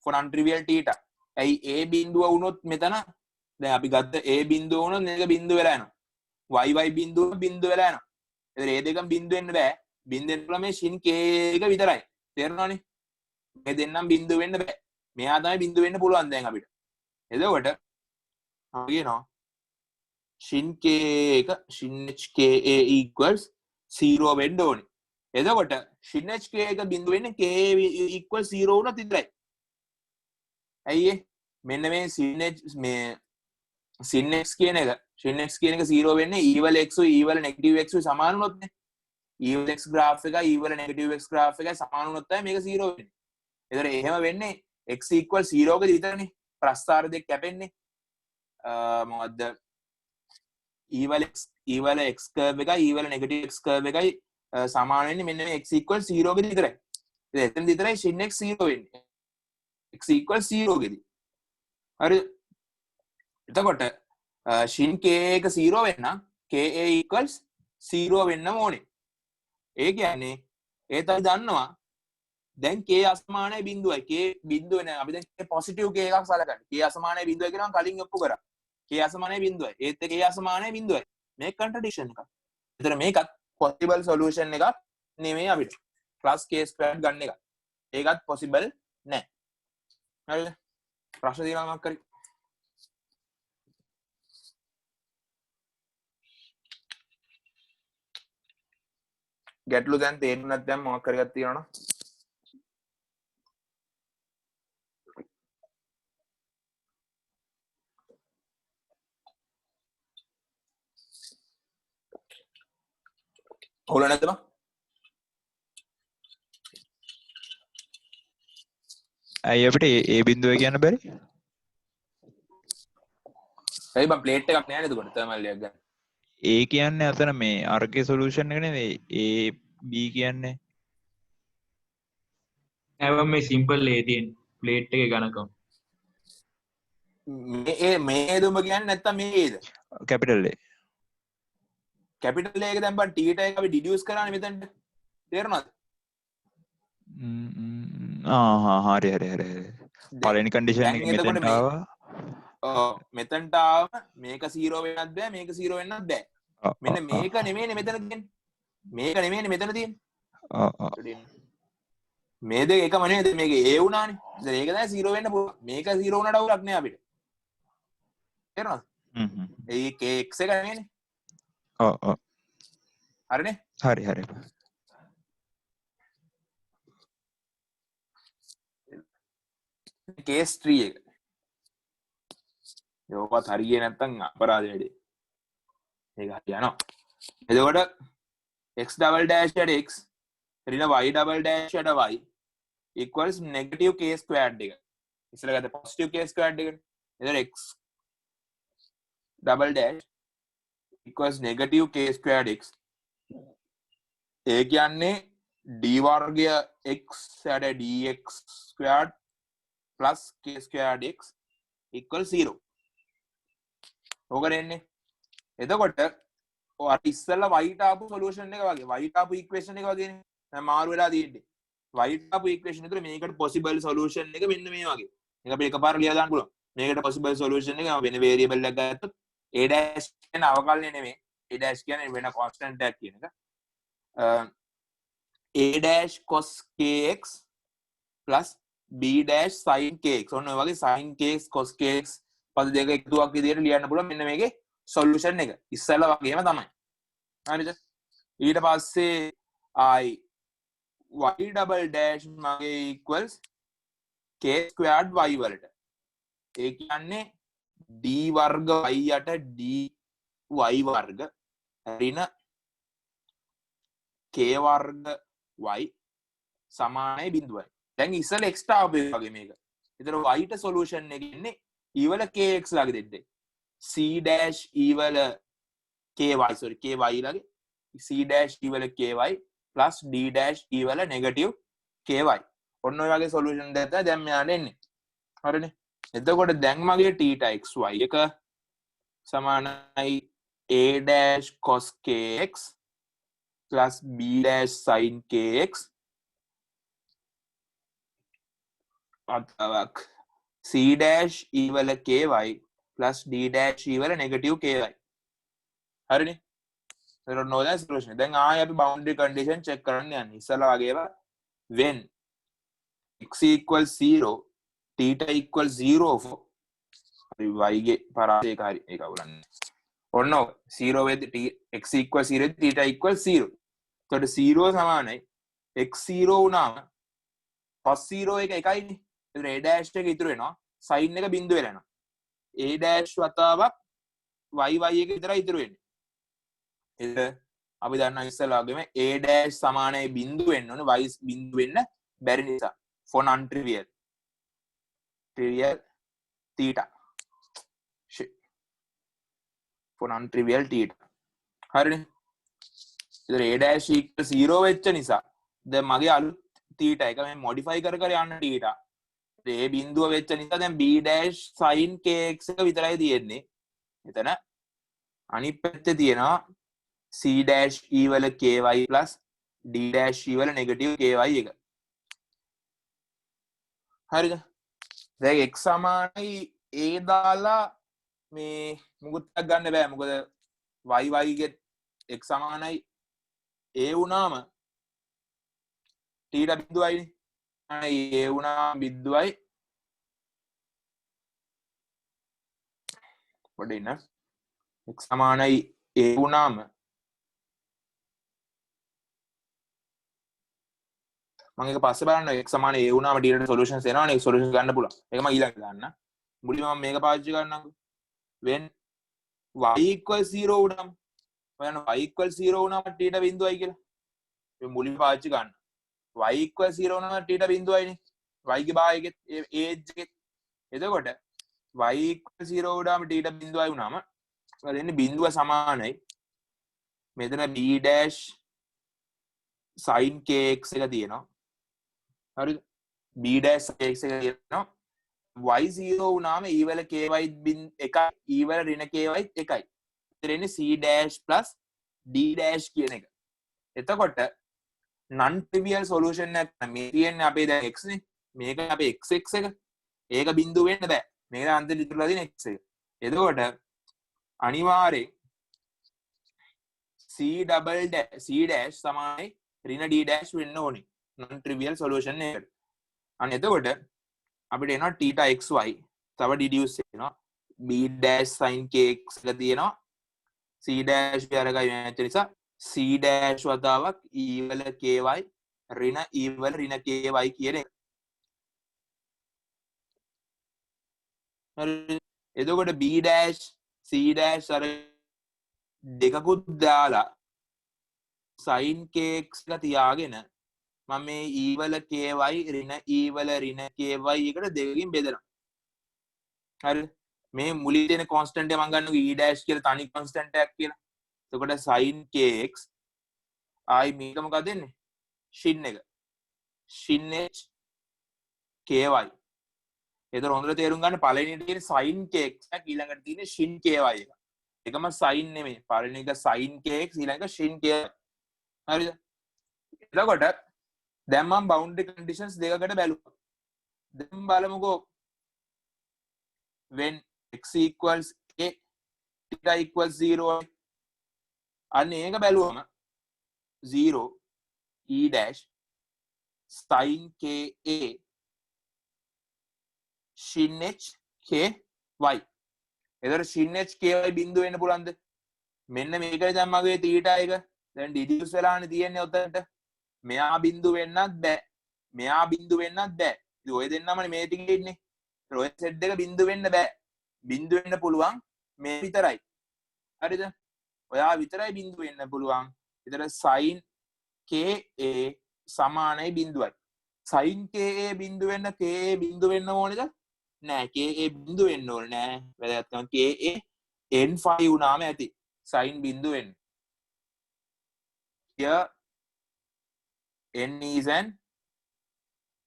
for non trivial theta. ඇයි a බිඳුව වුණොත් මෙතන දැන් අපි ගත්ත a බිඳුව වුණොත් මේක බිඳුව වෙලා යනවා y y බිඳුව බිඳුව වෙලා යනවා. ඒතර a දෙකම බිඳුව වෙන්න බෑ. බිඳෙන්න පුළුවන් මේ sin k එක විතරයි. තේරෙනවනේ? මේ දෙන්නම් බිඳුව වෙන්න බෑ. මෙයා තමයි බිඳුව වෙන්න පුළුවන් දැන් අපිට. එතකොට අපි කියනවා sin k එක sin h k a equals 0 වෙන්න ඕනේ. එතකොට sin h k එක බිඳුව වෙන්නේ k equals 0 වුණොත් විතරයි. ඇයි ඒ? මෙන්න මේ sin x කියන එක 0 වෙන්නේ e වල x උයි e වල negative x උයි සමාන වුණොත් නේ. e වල x graph එකයි e වල negative x graph එකයි සමාන වුණොත් තමයි මේක 0 වෙන්නේ. ඒතර එහෙම වෙන්නේ x equals 0 ක විතරනේ. ප්‍රස්ථාර දෙක කැපෙන්නේ. මොකද්ද? e වල x curve එකයි e වල negative x curve එකයි සමාන වෙන්නේ මෙන්න මේ x equals 0 ක විතරයි. ඉතින් එතන විතරයි sin x 0 වෙන්නේ. x equals 0 ගෙදී. හරි? එතකොට sin k එක 0 වෙන්න ka equals 0 වෙන්න ඕනේ. ඒ කියන්නේ ඒ තමයි දන්නවා දැන් k අසමානයි බිඳුවයි. k බිඳුව නෑ. අපි දැන් positive k එකක් සලකන්නේ. k අසමානයි බිඳුවයි කියලා මම කලින් ඔප්පු කරා. k අසමානයි බිඳුවයි. ඒත් k අසමානයි බිඳුවයි. මේක contradiction එකක්. ඒතර මේකත් possible solution එකක් නෙමෙයි අපිට. plus k squared ගන්න එක. ඒකත් possible නෑ. හරිද? ප්‍රශ්න තියෙනවා මොකක් කරි? ගැටලු දැන් තේරුම් නැත්නම් මොකක් කරි එකක් තියෙනවද? හොල නැද්ද බං? ඇයි අපිට ඒ බිඳුව කියන්න බැරි? ඇයි බං ප්ලේට් එකක් නෑ නේද කොට තර්මල් එකක් ගන්න. ඒ කියන්නේ අතන මේ අර්ගේ සොලියුෂන් එක නෙවෙයි a b කියන්නේ හැබැයි මේ සිම්පල් ඒ තියෙන ප්ලේට් එකේ ගණකම් මේ දුම කියන්නේ නැත්තම් මේකේද කැපිටල් කැපිටල් එක දැන් බන් ටීට එක අපි ඩිඩියුස් කරානේ මෙතනට තේරුණාද හරි පලනි කන්ඩිෂන් එක මෙතැන්ටාව මෙතන්ට ආව මේක සීරෝ වෙනත් බෑ මේක සීරෝ වෙන්නත් බෑ මෙන්න මේක නෙමේනේ මෙතන තියෙන්නේ මේක නෙමේනේ මෙතන තියෙන්නේ මේ දෙක එකම නේද මේක ඒ වුණානේ ඉතින් ඒක දැන් සීරෝ වෙන්න පුළුවන් මේක සීරෝ වුණාට අවුලක් නෑ අපිට තේරුණාද ඒ kx එක නෙමේනේ හරිනේ හරි කේස් 3 එක යෝපත් හරියේ නැත්තම් අපරාධ වැඩේ ඒක හරියනවා එතකොට x double dash at x ඍණ y double dash at y equals negative k squared එක ඉස්සර ගත්ත positive k squared එකනේ එතකොට x double dash equals negative k squared x ඒ කියන්නේ d වර්ගය x at dx squared plus k squared x equals 0 ඕක දෙන්නේ එතකොට ඔය ඉස්සෙල්ලා y ට ආපු සොලියුෂන් එක වගේ y ට ආපු ඉක්වේෂන් එක වගේනේ දැන් මාරු වෙලා තියෙන්නේ y ට ආපු ඉක්වේෂන් එකට මේකට possible solution එක මෙන්න මේ වගේ මේක අපිට එකපාරට ලියලා දාන්න පුළුවන් මේකට possible solution එක වෙන variable එකක් ගත්තොත් a dash කියන්නේ අවකලනය නෙමෙයි a dash කියන්නේ වෙන constant එකක් කියන එක a dash cos kx plus b dash sin kx ඔන්න ඔය වගේ sin kx cos kx පද දෙක එකතුවක් විදිහට ලියන්න පුළුවන් මෙන්න මේකේ solution එක ඉස්සෙල්ලා වගේම තමයි හරිද ඊට පස්සේ I y double dash මගේ equals k squared y වලට ඒ කියන්නේ d වර්ග y යට d y වර්ග ඍණ k වර්ග y සමානයි බිඳුවයි දැන් ඉස්සෙල්ලා x ට ආපු වගේ මේක ඒතර y ට solution එක ඉන්නේ e වල kx ලාගේ දෙද්දේ c dash e වල ky sorry ky ලාගේ c dash e වල ky plus d dash e වල negative ky ඔන්න ඔය වගේ solution දෙක දැන් මෙයාට එන්නේ හරිනේ එතකොට දැන් මගේ theta xy එක සමානයි a dash cos kx plus b dash sin kx අතවක් c dash e වල ky plus d dash e වල negative ky හරිනේ එතකොට නෝ දැන් solution දැන් ආයෙ අපි boundary condition check කරන්න යන්නේ ඉස්සලා වගේම when x equals 0 theta equals 0 for හරි y ගේ පරාසයක හරි ඒක අවුලන්නේ ඔන්න 0 වෙද්දි x equals 0 theta equals 0 එතකොට 0 සමානයි x 0 වුණාම cos 0 එක එකයිනේ එතකොට a dash එක ඉතුරු වෙනවා sin එක බිඳුව වෙලා යනවා a dash වතාවක් y එක විතරයි ඉතුරු වෙන්නේ එතන අපි දන්නා ඉස්සෙල්ලා වගේම a dash සමානයි බිඳුව වෙන්න ඕනේ y බිඳුව වෙන්න බැරි නිසා for non trivial theta shit for non trivial theta හරිනේ ඉතින් a dash equals 0 වෙච්ච නිසා දැන් මගේ අලුත් theta එක මම modify කර යන්න theta ඒ බිඳුව වෙච්ච නිසා දැන් b dash sin kx එක විතරයි තියෙන්නේ එතන අනිත් පැත්තේ තියෙනවා c dash e වල ky plus d dash e වල negative ky එක හරිද දැන් x සමානයි a දාලා මේ මුකුත් ගන්න බෑ මොකද y ගේ x සමානයි a වුණාම t බිඳුවයිනේ අනේ a වුණාම බිඳුවයි පොඩි ඉන්න x සමානයි a වුණාම මම ඒක පස්සේ බලන්න x සමාන a වුණාම t ට solutions එනවනේ ඒක solutions ගන්න පුළුවන් ඒක මම ඊළඟට ගන්න මුලින්ම මම මේක පාවිච්චි කරන්නම්කෝ when y equals 0 වුණාම ඔයන y equals 0 වුණාම t ට බිඳුවයි කියලා මේ මුලින්ම පාවිච්චි ගන්න y equals 0 වුණාම t ට බිඳුවයිනේ y ගේ භාගයක age එකේ එතකොට y equals 0 වුණාම t ට බිඳුවයි වුණාම එන්නේ බිඳුව සමානයි මෙතන b dash sin kx එක තියෙනවා හරිද b dash x එක තියෙනවා y0 වුණාම e වල ky බින් 1 e වල ඍණ ky 1යි. ඉතින් c dash plus d dash කියන එක. එතකොට non trivial solution එකක් මේ තියෙන්නේ අපේ දැන් x නේ. මේක අපේ xx එක. ඒක බිඳුව වෙන්න බෑ. මේක අන්තිමට ඉතුරුලා තියෙන x එක. එතකොට අනිවාර්යෙන් c dash සමානයි ඍණ d dash වෙන්න ඕනේ. non trivial solution එකට. අන්න එතකොට අපිට එනවා theta xy තව deduce වෙනවා b dash sin kx එක තියෙනවා c dash අරගයි වෙනච්ච නිසා c dash වතාවක් e වල ky ඍණ e වල ඍණ ky කියන එක. හරි. එතකොට b dash c dash අර දෙකකුත් දාලා sin kx එක තියාගෙන මම මේ e වල ky ඍණ e වල ඍණ ky එකට දෙකකින් බෙදනවා. හරි. මේ මුලින් තියෙන constant එක මම ගන්නවා e dash කියලා තනි constant එකක් කියලා. එතකොට sin kx ආයි මේක මොකක්ද දෙන්නේ? shin එක. shin h ky. ඒතර හොඳට තේරුම් ගන්න පළවෙනිට තියෙන sin kx එක ඊළඟට තියෙන shin ky එක. එකම sin නෙමෙයි. පළවෙනි එක sin kx ඊළඟ shin ky. හරිද? එතකොට දැන් මම boundary conditions දෙකකට බැලුවා. දැන් බලමුකෝ when x equals a theta equals 0 අන්න ඒක බැලුවම 0 e dash sin ka shin h ky. එතකොට shin h ky බිඳුව වෙන්න පුළුවන්ද? මෙන්න මේකයි දැන් මගේ theta එක දැන් deduce වෙලානේ තියෙන්නේ ඔතනට. මෙයා බිඳුව වෙන්නත් බෑ. මෙයා බිඳුව වෙන්නත් බෑ. ඉතින් ඔය දෙන්නමනේ මේ ටිකේ ඉන්නේ. ඔය සෙට් එක බිඳුව වෙන්න බෑ. බිඳුව වෙන්න පුළුවන් මේ විතරයි. හරිද? ඔයා විතරයි බිඳුව වෙන්න පුළුවන්. ඒතර sin ka සමානයි බිඳුවයි. sin ka බිඳුව වෙන්න ka බිඳුව වෙන්න ඕනේද? නෑ. ka බිඳුව වෙන්න ඕනේ නෑ. වැදගත්කම ka n5 වුණාම ඇති. sin බිඳුව වෙන්න. Here n is an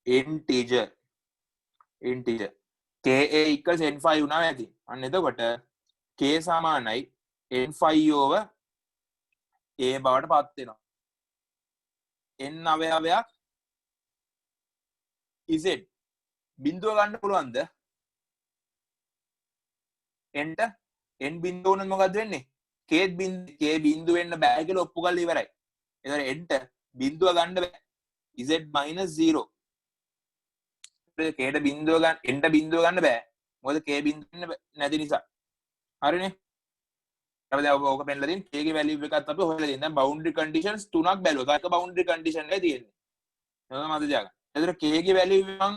integer. ka equals n5 වුණාම ඇති. අන්න එතකොට k සමානයි n5 over a බවට පත් වෙනවා. n අවයවයක් z බිඳුව ගන්න පුළුවන්ද? n බිඳුව උනොත් මොකද වෙන්නේ? k බිඳුව වෙන්න බෑ කියලා ඔප්පු කරලා ඉවරයි. එතකොට n බිඳුව ගන්න බෑ. z minus 0. k බිඳුව ගන්න n බිඳුව ගන්න බෑ. මොකද k බිඳුව නැති නිසා. හරිනේ. අපි දැන් ඕක පෙන්නලා දෙන්න k ගේ වැලියු එකත් අපි හොයලා දෙන්න. දැන් boundary conditions තුනක් බැලුවා. එක boundary condition එකයි තියෙන්නේ. එහෙනම් මම තියාගන්න. එතකොට k ගේ වැලියු මම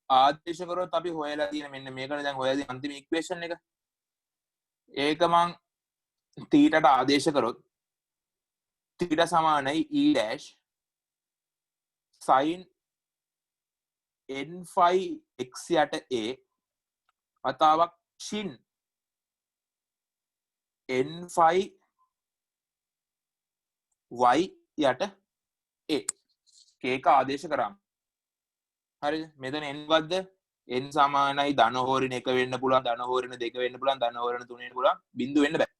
ආදේශ කරොත් අපි හොයලා තියෙන මෙන්න මේකනේ දැන් හොයලා තියෙන අන්තිම ඉක්වේෂන් එක. ඒක මම θ ට ආදේශ කරොත් θ සමානයි e dash sin n5 x යට a වතාවක් shin n5 y යට a කේක ආදේශ කරාම හරිද? මෙතන n වද්ද n සමානයි ධන හෝරණ 1 වෙන්න පුළුවන්, ධන හෝරණ 2 වෙන්න පුළුවන්, ධන හෝරණ 3 වෙන්න පුළුවන්, බිඳු වෙන්න බෑ.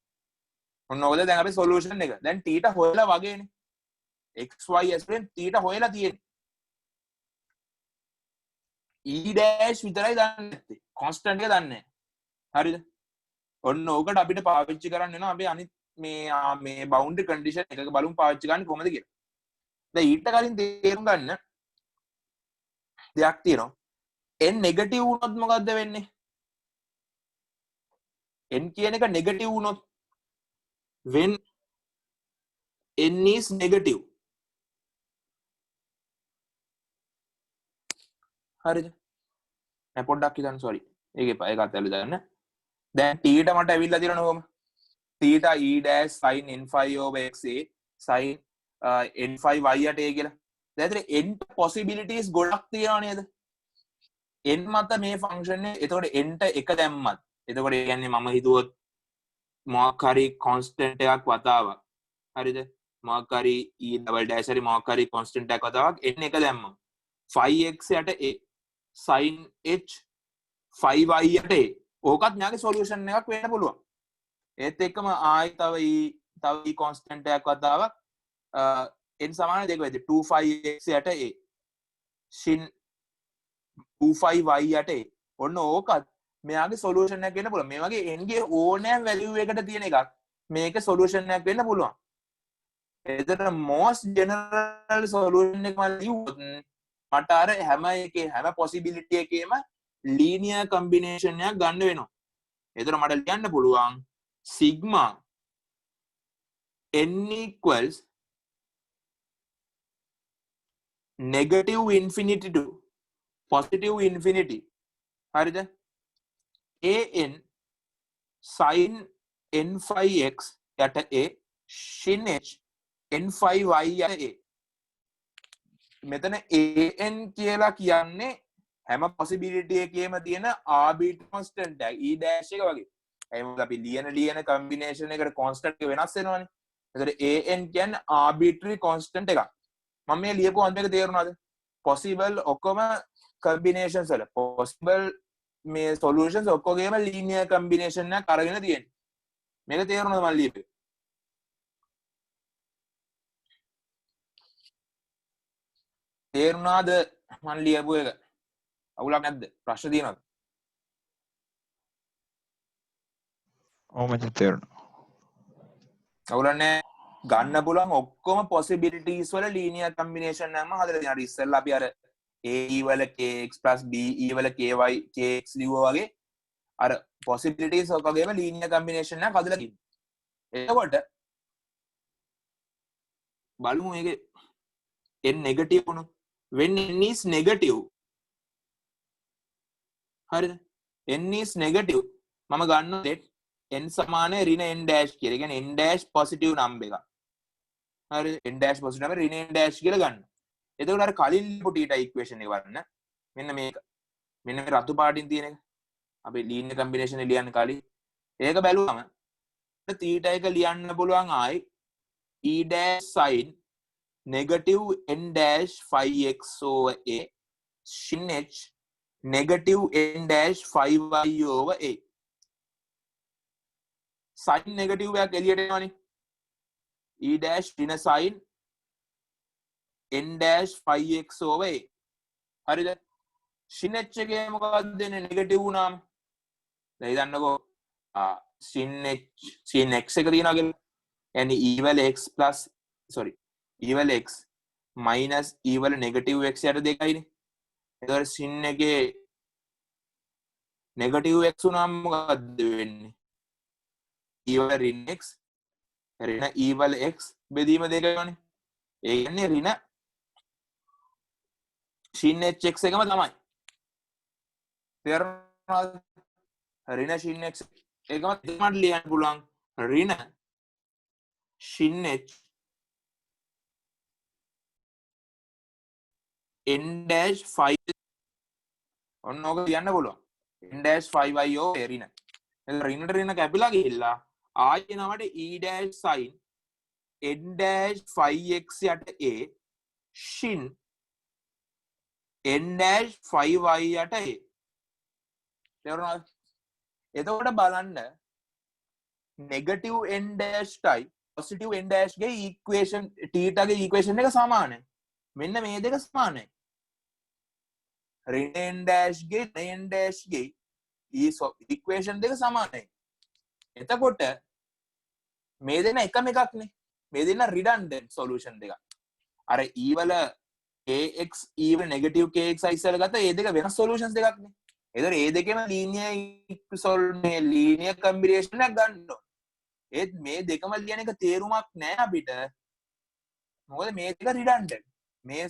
ඔන්න ඔකද දැන් අපි සොලියුෂන් එක. දැන් θ හොයලා වගේනේ. xy ඇසුරෙන් θ හොයලා තියෙන්නේ. e dash විතරයි දන්නේ නැත්තේ. constant එක දන්නේ නැහැ. හරිද? ඔන්න ඕකට අපිට පාවිච්චි කරන්න වෙනවා අපි අනිත් මේ boundary condition එකක බලමු පාවිච්චි කරන්නේ කොහොමද කියලා. දැන් ඊට කලින් තේරුම් ගන්න දෙයක් තියෙනවා. n නෙගටිව් වුණොත් මොකද්ද වෙන්නේ? n කියන එක නෙගටිව් වුණොත් when n is negative හරිද? මම පොඩ්ඩක් හිතන්න sorry. ඒකේ ඒකත් ඇවිල්ලා දාන්න. දැන් t ට මට ඇවිල්ලා තියෙනවා කොහොම? θ e dash sin n5 over x a sin n5 y යට a කියලා. දැන් n possibilities ගොඩක් තියෙනවා නේද? n මත මේ ෆන්ක්ෂන් එක එතකොට n ට එක දැම්මත් එතකොට ඒ කියන්නේ මම හිතුවොත් මොකක් හරි constant එකක් වතාවක් හරිද? මොකක් හරි e double dash හරි මොකක් හරි constant එකක් වතාවක් n එක දැම්මම 5x යට a sin h 5y යට a. ඕකත් මෙයාගේ සොලියුෂන් එකක් වෙන්න පුළුවන්. ඒත් එක්කම ආයි තව e constant එකක් වතාවක් n සමාන දෙක වෙද්දි 25x යට a sin 25y යට a. ඔන්න ඕකත් මෙයාගේ සොලියුෂන් එකක් වෙන්න පුළුවන්. මේ වගේ n ගේ ඕනෑම වැලියු එකකට තියෙන එකක් මේකේ සොලියුෂන් එකක් වෙන්න පුළුවන්. එතන most general solution එක මම ලියුවොත් මට අර හැම possibility එකේම linear combination එකක් ගන්න වෙනවා. එතන මට ලියන්න පුළුවන් sigma n equals negative infinity to positive infinity. හරිද? an sin n phi x යට a sin h n5y යට a. මෙතන an කියලා කියන්නේ හැම possibility එකේම තියෙන arbitrary constant එක e dash එක වගේ. ඒ මොකද අපි ලියන combination එකට constant එක වෙනස් වෙනවනේ. එතකොට an කියන්නේ arbitrary constant එකක්. මම මේ ලියපු අන්තිම එක තේරුණාද? possible ඔක්කොම combinations වල possible මේ solutions ඔක්කොගේම linear combination එකක් අරගෙන තියෙන්නේ. මේක තේරුණාද මම ලියපේ? තේරුණාද මම ලියපු එක? අවුලක් නැද්ද? ප්‍රශ්න තියෙනවද? ඔව් මචං තේරුණා. අවුලක් නැහැ. ගන්න පුළුවන් ඔක්කොම possibilities වල linear combination එකක්ම හදලා තියෙනවා. හරි ඉස්සෙල්ලා අපි අර a වල kx b e වල ky kx ලිව්වා වගේ අර possibilities ඔක්කොගේම linear combination එකක් හදලා තියෙනවා. එතකොට බලමු මේකේ n negative වුණොත් when n is negative හරිද? n is negative මම ගන්නවා let n සමාන ඍණ n dash කියලා. ඒ කියන්නේ n dash positive number එකක්. හරි n dash positive number ඍණ n dash කියලා ගන්න. එතකොට අර කලින් ලියපු theta equation එක වරන්න මෙන්න මේක. මෙන්න මේ රතු පාටින් තියෙන එක. අපි linear combination එක ලියන්න කලින් ඒක බැලුවම theta එක ලියන්න පුළුවන් ආයි e dash sin negative n dash phi x over a sin h negative n dash phi y over a. sin negative එකක් එළියට එනවනේ. e dash ඍණ sin n dash phi x over a. හරිද? sin h එකේ මොකක්ද දෙන්නේ negative වුණාම? දැන් හිතන්නකෝ sin x එක තියනවා කියලා. يعني e වල x plus sorry e වල x minus e වල negative x යට දෙකයිනේ. එතකොට sin එකේ negative x වුණාම මොකක්ද වෙන්නේ? e වල ඍණ x ඍණ e වල x බෙදීම දෙකනේ. ඒ කියන්නේ ඍණ sin h x එකම තමයි. තේරුණාද? ඍණ sin x එකම දෙකමඩ ලියන්න පුළුවන් ඍණ sin h n dash phi ඔන්න ඕක ලියන්න පුළුවන්. n dash phi y over ඍණ. එතන ඍණට ඍණ කැපිලා ගිහිල්ලා ආයෙ නමට e dash sin n dash phi x යට a sin n dash phi y යට a. තේරුණාද? එතකොට බලන්න negative n dash ටයි positive n dash ගේ equation theta ගේ equation එක සමානයි. මෙන්න මේ දෙක සමානයි. ඍණ n dash ගේ n dash ගේ equation දෙක සමානයි. එතකොට මේ දෙන එකම එකක්නේ. මේ දෙන්න redundant solution දෙකක්. අර e වල kx e වල negative kx ඉස්සෙල්ලා ගත්තා ඒ දෙක වෙනස් solutions දෙකක්නේ. එතකොට ඒ දෙකේම linear combination එකක් ගන්න ඕන. ඒත් මේ දෙකම ලියන එක තේරුමක් නෑ අපිට. මොකද මේ දෙක redundant. මේ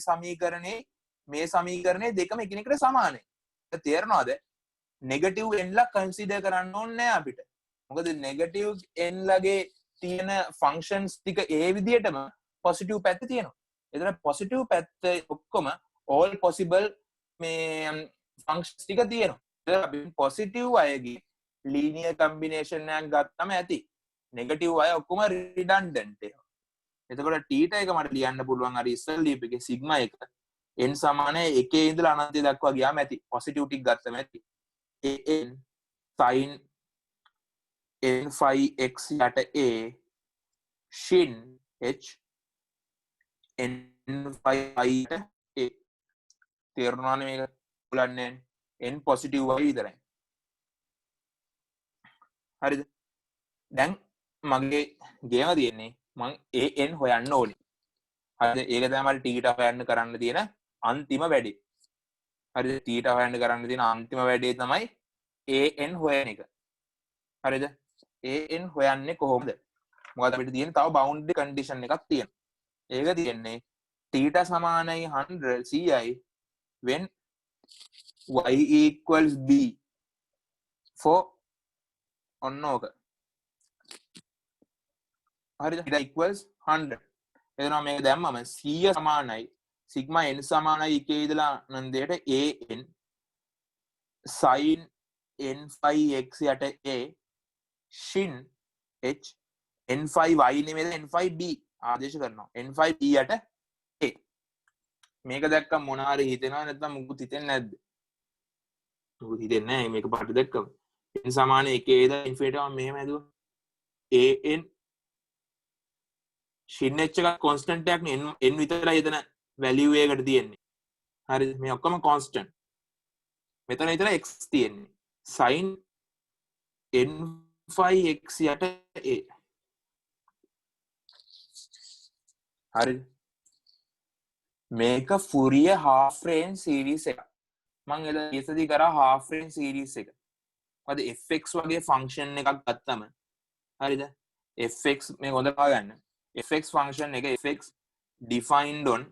සමීකරණේ දෙකම එකිනෙකට සමානයි. ඒක තේරෙනවද? negative n ලා consider කරන්න ඕනේ නෑ අපිට. මොකද negative n ලගේ තියෙන functions ටික ඒ විදිහටම positive පැත්ත තියෙනවා. එතන positive පැත්ත ඔක්කොම all possible මේ functions ටික තියෙනවා. ඒතර අපි positive අයගේ linear combination එකක් ගත්තම ඇති. negative අය ඔක්කොම redundant ඒවා. එතකොට theta එක මට ලියන්න පුළුවන් අර ඉස්සෙල් ලියපු එකේ sigma එක n සමානයි 1 ඉඳලා අනන්තය දක්වා ගියාම ඇති පොසිටිව් ටික ගත්තම ඇති an sin n phi x යට a shin h n phi y යට a තේරුණානේ මේක බලන්නේ n පොසිටිව් y විතරයි හරිද දැන් මගේ ගේම තියෙන්නේ මං an හොයන්න ඕනේ හරිද ඒක තමයි මට θ හොයන්න කරන්න තියෙන අන්තිම වැඩේ හරිද θ හොයන්න කරන්න තියෙන අන්තිම වැඩේ තමයි an හොයන එක හරිද an හොයන්නේ කොහොමද මොකද අපිට තියෙන තව බවුන්ඩරි කන්ඩිෂන් එකක් තියෙනවා ඒක තියෙන්නේ θ සමානයි 100 ci when y equals b for ඔන්න ඕක හරිද θ equals 100 එතනවා මේක දැම්මම 100 සමානයි සිග්මා n සමානයි එක ඉඳලා අනන්තයට an sin n phi x යට a shin h n phi y නෙමෙයිද n phi b ආදේශ කරනවා n phi b යට a මේක දැක්කම මොන හරි හිතෙනවද නැත්නම් මුකුත් හිතෙන්නේ නැද්ද මුකුත් හිතෙන්නේ නැහැ මේක පාට දැක්කම n සමාන 1 ඉඳලා ඉන්ෆිනිටි ම මෙහෙම හැදුවා an shin h එක කොන්ස්ටන්ට් එකක් නේ n විතරයි එතන වැලියු එකකට තියෙන්නේ හරිද මේ ඔක්කොම කොන්ස්ටන්ට් මෙතන විතර x තියෙන්නේ sin n phi x යට a හරිද මේක ෆුරියර් half range series එක මම එද ඉස්සෙල්දී කරා half range series එක මොකද fx වගේ ෆන්ක්ෂන් එකක් ගත්තම හරිද fx මේ හොඳ පාගන්න fx ෆන්ක්ෂන් එක fx defined on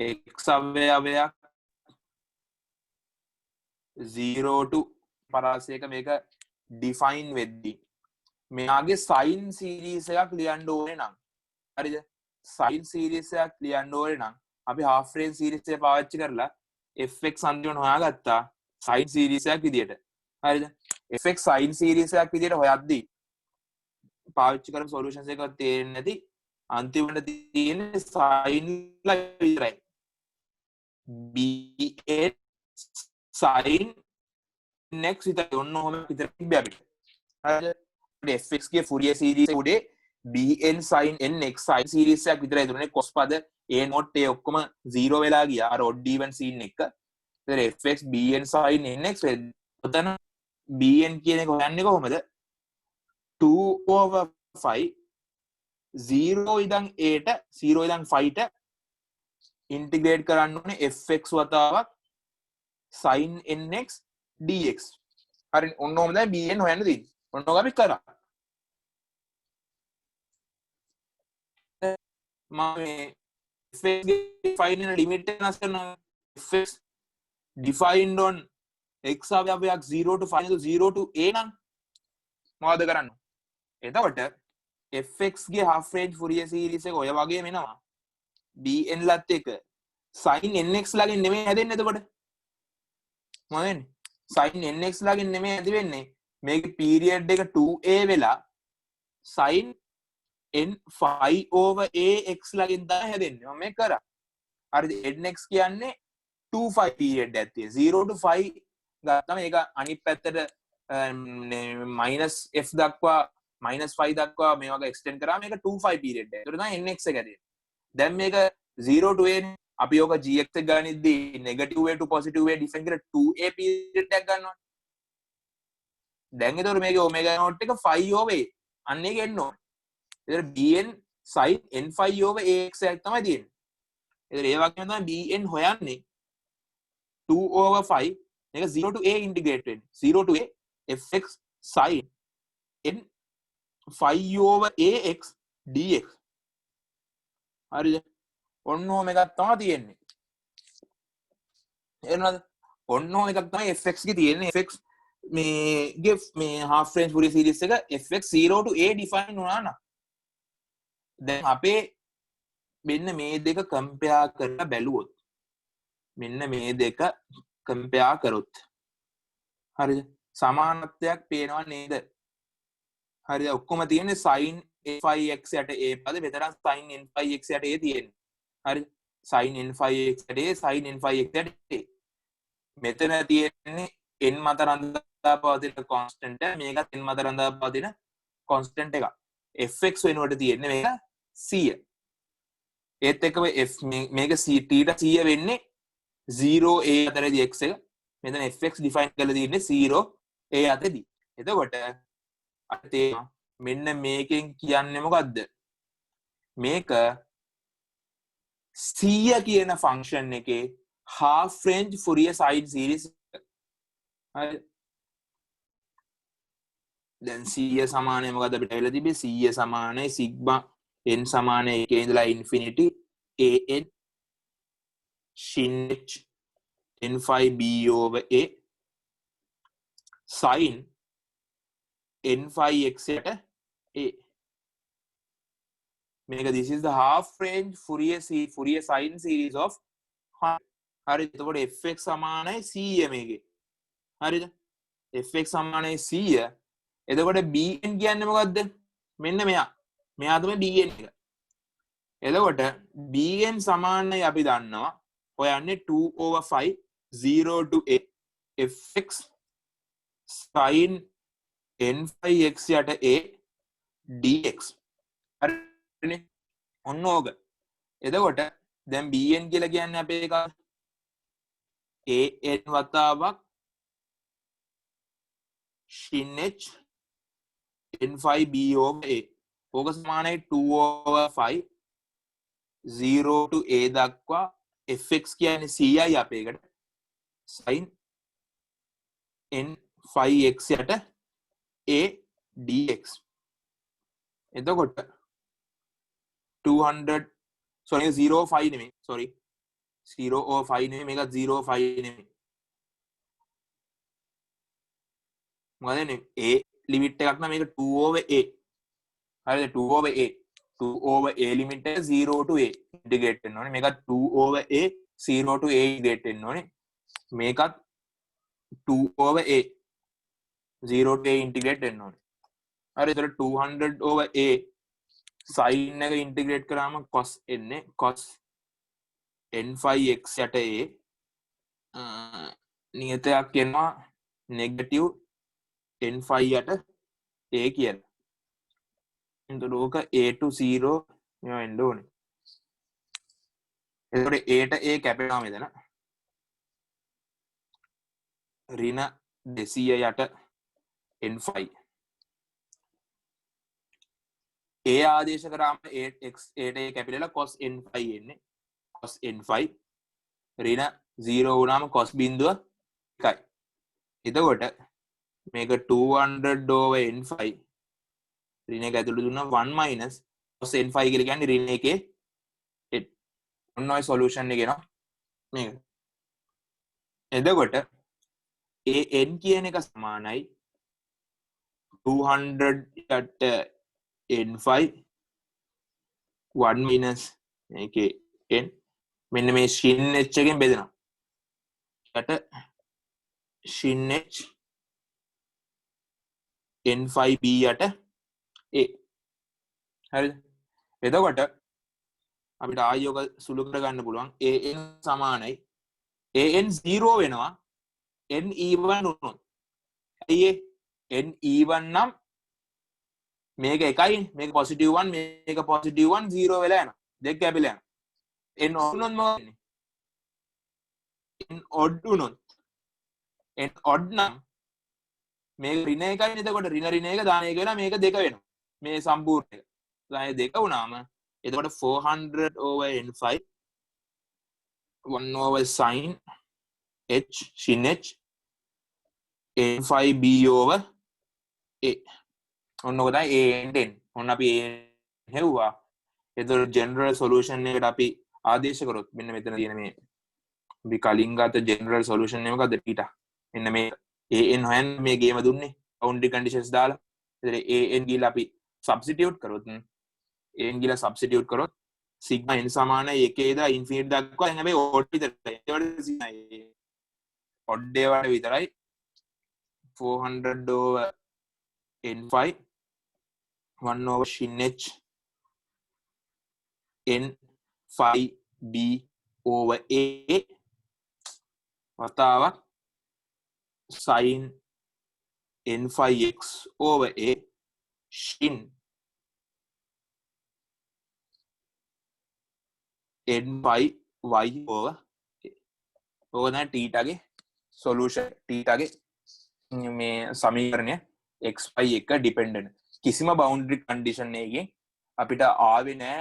x අවයවයක් 0 to පරාසයක මේක define වෙද්දී මෙයාගේ sin series එකක් ලියන්න ඕනේ නම් හරිද sin series එකක් ලියන්න ඕනේ නම් අපි half range series එක පාවිච්චි කරලා fx අන්තිමට හොයාගත්තා sin series එකක් විදියට හරිද fx sin series එකක් විදියට හොයද්දී පාවිච්චි කරපු solutions එක තේරෙන්නේ නැති අන්තිමට තියෙන්නේ sin ලා විතරයි bn sin next විතරයි ඔන්න ඔහොම විතර තිබ්බේ අපිට හරිද fx ගේ Fourier series එක උඩේ bn sin nx sin series එකක් විතරයි දුන්නේ cos පද a not a ඔක්කොම 0 වෙලා ගියා අර odd even scene එක. ඒතර fx bn sin nx එතන bn කියන එක හොයන්නේ කොහොමද 2/5 0 ඉඳන් a ට 0 ඉඳන් 5 ට ඉන්ටිග්‍රේට් කරන්න ඕනේ fx වතාවක් sin nx dx. හරි ඔන්න ඔහොම තමයි bn හොයන්න තියෙන්නේ. ඔන්න ඔක අපි කරා. මම fx ගේ final limit එක නැස් කරනවා fx defined on x අවයවයක් 0 to final 0 to a නම් මොකද කරන්න? එතකොට fx ගේ half range Fourier series එක ඔය වගේම එනවා. bn ලත් එක sin nx ලාගෙන් නෙමෙයි හැදෙන්නේ එතකොට. මොකද වෙන්නේ? sin nx ලාගෙන් නෙමෙයි ඇති වෙන්නේ. මේකේ period එක 2a වෙලා sin n phi over ax ලාගෙන් තමයි හැදෙන්නේ. මම මේක කරා. හරිද? nx කියන්නේ 2 phi period එකක් තියෙන. 0 to 5 ගත්තම ඒක අනිත් පැත්තට -f දක්වා -5 දක්වා මේ වගේ extend කරාම මේක 2 phi period එක. ඒකට තමයි nx එක හැදෙන්නේ. දැන් මේක 0 to a අපි ඕක gx එක ගනිද්දී negative a to positive a define කරලා 2a period එකක් ගන්නවා. දැන් ඒතකොට මේකේ omega naught එක phi over a. අන්න ඒක එන්න ඕනේ. ඒතර bn sin n phi over ax එකක් තමයි තියෙන්නේ. ඒතර ඒ වගේම තමයි bn හොයන්නේ 2/5 මේක 0 to a integrate වෙන්නේ. 0 to a fx sin n phi over ax dx. හරිද? ඔන්න ඔහොම එකක් තමයි තියෙන්නේ. එනවාද? ඔන්න ඔහොම එකක් තමයි fx ගේ තියෙන්නේ. fx මේගේ මේ half range Fourier series එක fx 0 to a define වුණා නම් දැන් අපේ මෙන්න මේ දෙක compare කරලා බැලුවොත් මෙන්න මේ දෙක compare කරොත් හරිද? සමානත්වයක් පේනව නේද? හරිද? ඔක්කොම තියෙන්නේ sin n5 x යට a පද මෙතන sin n5 x යට a තියෙන්නේ. හරි. sin n5 x යට a sin n5 x යට a. මෙතන තියෙන්නේ n මත රඳා පවතින constant එක. මේකත් n මත රඳා පවතින constant එකක්. fx වෙනුවට තියෙන්නේ මේක 100. ඒත් එක්කම f මේක t ට 100 වෙන්නේ 0 a අතරදී x එක. මෙතන fx define කරලා තියෙන්නේ 0 a අතරදී. එතකොට අපිට තේරෙනවා මෙන්න මේකෙන් කියන්නේ මොකද්ද? මේක 100 කියන ෆන්ක්ෂන් එකේ half range Fourier sine series. හරි. දැන් 100 සමානයි මොකද අපිට ඇවිල්ලා තිබේ 100 සමානයි සිග්මා n සමානයි 1 ඉඳලා infinity an sin h n5 b over a sin n5 x යට a. මේක this is the half range Fourier sine series of හරි. එතකොට fx සමානයි 100 මේකේ. හරිද? fx සමානයි 100. එතකොට bn කියන්නේ මොකද්ද? මෙන්න මෙයා තමයි bn එක. එතකොට bn සමානයි අපි දන්නවා හොයන්නේ 2/5 0 to a fx sin n5 x යට a dx. හරිනේ. ඔන්න ඕක. එතකොට දැන් bn කියලා කියන්නේ අපේ එක an වතාවක් sin h n5 b over a. ඕක සමානයි 2/5 0 to a දක්වා fx කියන්නේ 100යි අපේකට sin n5 x යට a dx. එතකොට 200 sorry 0/5 නෙමෙයි sorry 0/5 නෙමෙයි මේක 0/5 නෙමෙයි. මොකද නේ a ලිමිට් එකක් නම් මේක 2/a. හරිද? 2/a ලිමිට් එක 0 to a ඉන්ටිග්‍රේට් වෙන්න ඕනේ. මේකත් 2/a 0 to a ඉන්ටිග්‍රේට් වෙන්න ඕනේ. මේකත් 2/a 0 to a ඉන්ටිග්‍රේට් වෙන්න ඕනේ. හරි. ඒතර 200/a sin එක ඉන්ටිග්‍රේට් කරාම cos එන්නේ cos n5 x යට a නියතයක් එනවා නෙගටිව් n5 යට a කියලා. එතකොට ඕක a to 0 මේවා එන්න ඕනේ. එතකොට a ට a කැපෙනවා මෙතන. ඍණ 200 යට n5. a ආදේශ කරාම x a ට a කැපිලා cos n5 එන්නේ. cos n5 ඍණ 0 වුණාම cos බිඳුව 1යි. එතකොට මේක 200/n5 ඍණ එක ඇතුළේ දුන්නා 1 minus cos n5 කියලා කියන්නේ ඍණ එකේ ඔන්න ඔය සොලියුෂන් එක එනවා මේක. එතකොට an කියන එක සමානයි 200 යට n5 1 minus මේකේ n මෙන්න මේ sin h එකෙන් බෙදෙනවා. යට sin h n5b යට a. හරිද? එතකොට අපිට ආයෝග සුළු කරගන්න පුළුවන් an සමානයි an 0 වෙනවා n even වුණොත්. ඇයි n even නම් මේක එකයි මේක positive 1 මේක positive 1 0 වෙලා යනවා. දෙක කැපිලා යනවා. n odd වුණොත් මොකද වෙන්නේ? n odd වුණොත් n odd නම් මේක ඍණ එකයි. එතකොට ඍණ එක දාන එක වෙලා මේක දෙක වෙනවා. මේ සම්පූර්ණ එක. දාන දෙක වුණාම එතකොට 400/n5 1/sin h sin h n5b over a. ඔන්න ඔක තමයි an n. ඔන්න අපි an හෙව්වා. එතකොට ජෙනරල් සොලියුෂන් එකට අපි ආදේශ කරොත් මෙන්න මෙතන තියෙන මේ අපි කලින් ගත්ත ජෙනරල් සොලියුෂන් එක මොකද්ද θ. මෙන්න මේ an හොයන්න මේ ගේම දුන්නේ බවුන්ඩරි කන්ඩිෂන්ස් දාලා. එතකොට an ගිහලා අපි සබ්ස්ටිටියුට් කරොත් an ගිහලා සබ්ස්ටිටියුට් කරොත් සිග්මා n සමානයි 1 ඉඳලා ඉන්ෆිනිටි දක්වා. දැන් හැබැයි ඕඩ් විතරයි. ඒවට ඔඩ් ඒවට විතරයි 400/n5 1 over shin h n phi b over a වතාවක් sin n phi x over a shin n phi y over ඕක තමයි තීටාගේ සොලියුෂන් තීටාගේ මේ සමීකරණය xy එක ඩිපෙන්ඩන්ට් කිසිම බවුන්ඩරි කන්ඩිෂන් එකකින් අපිට ආවේ නෑ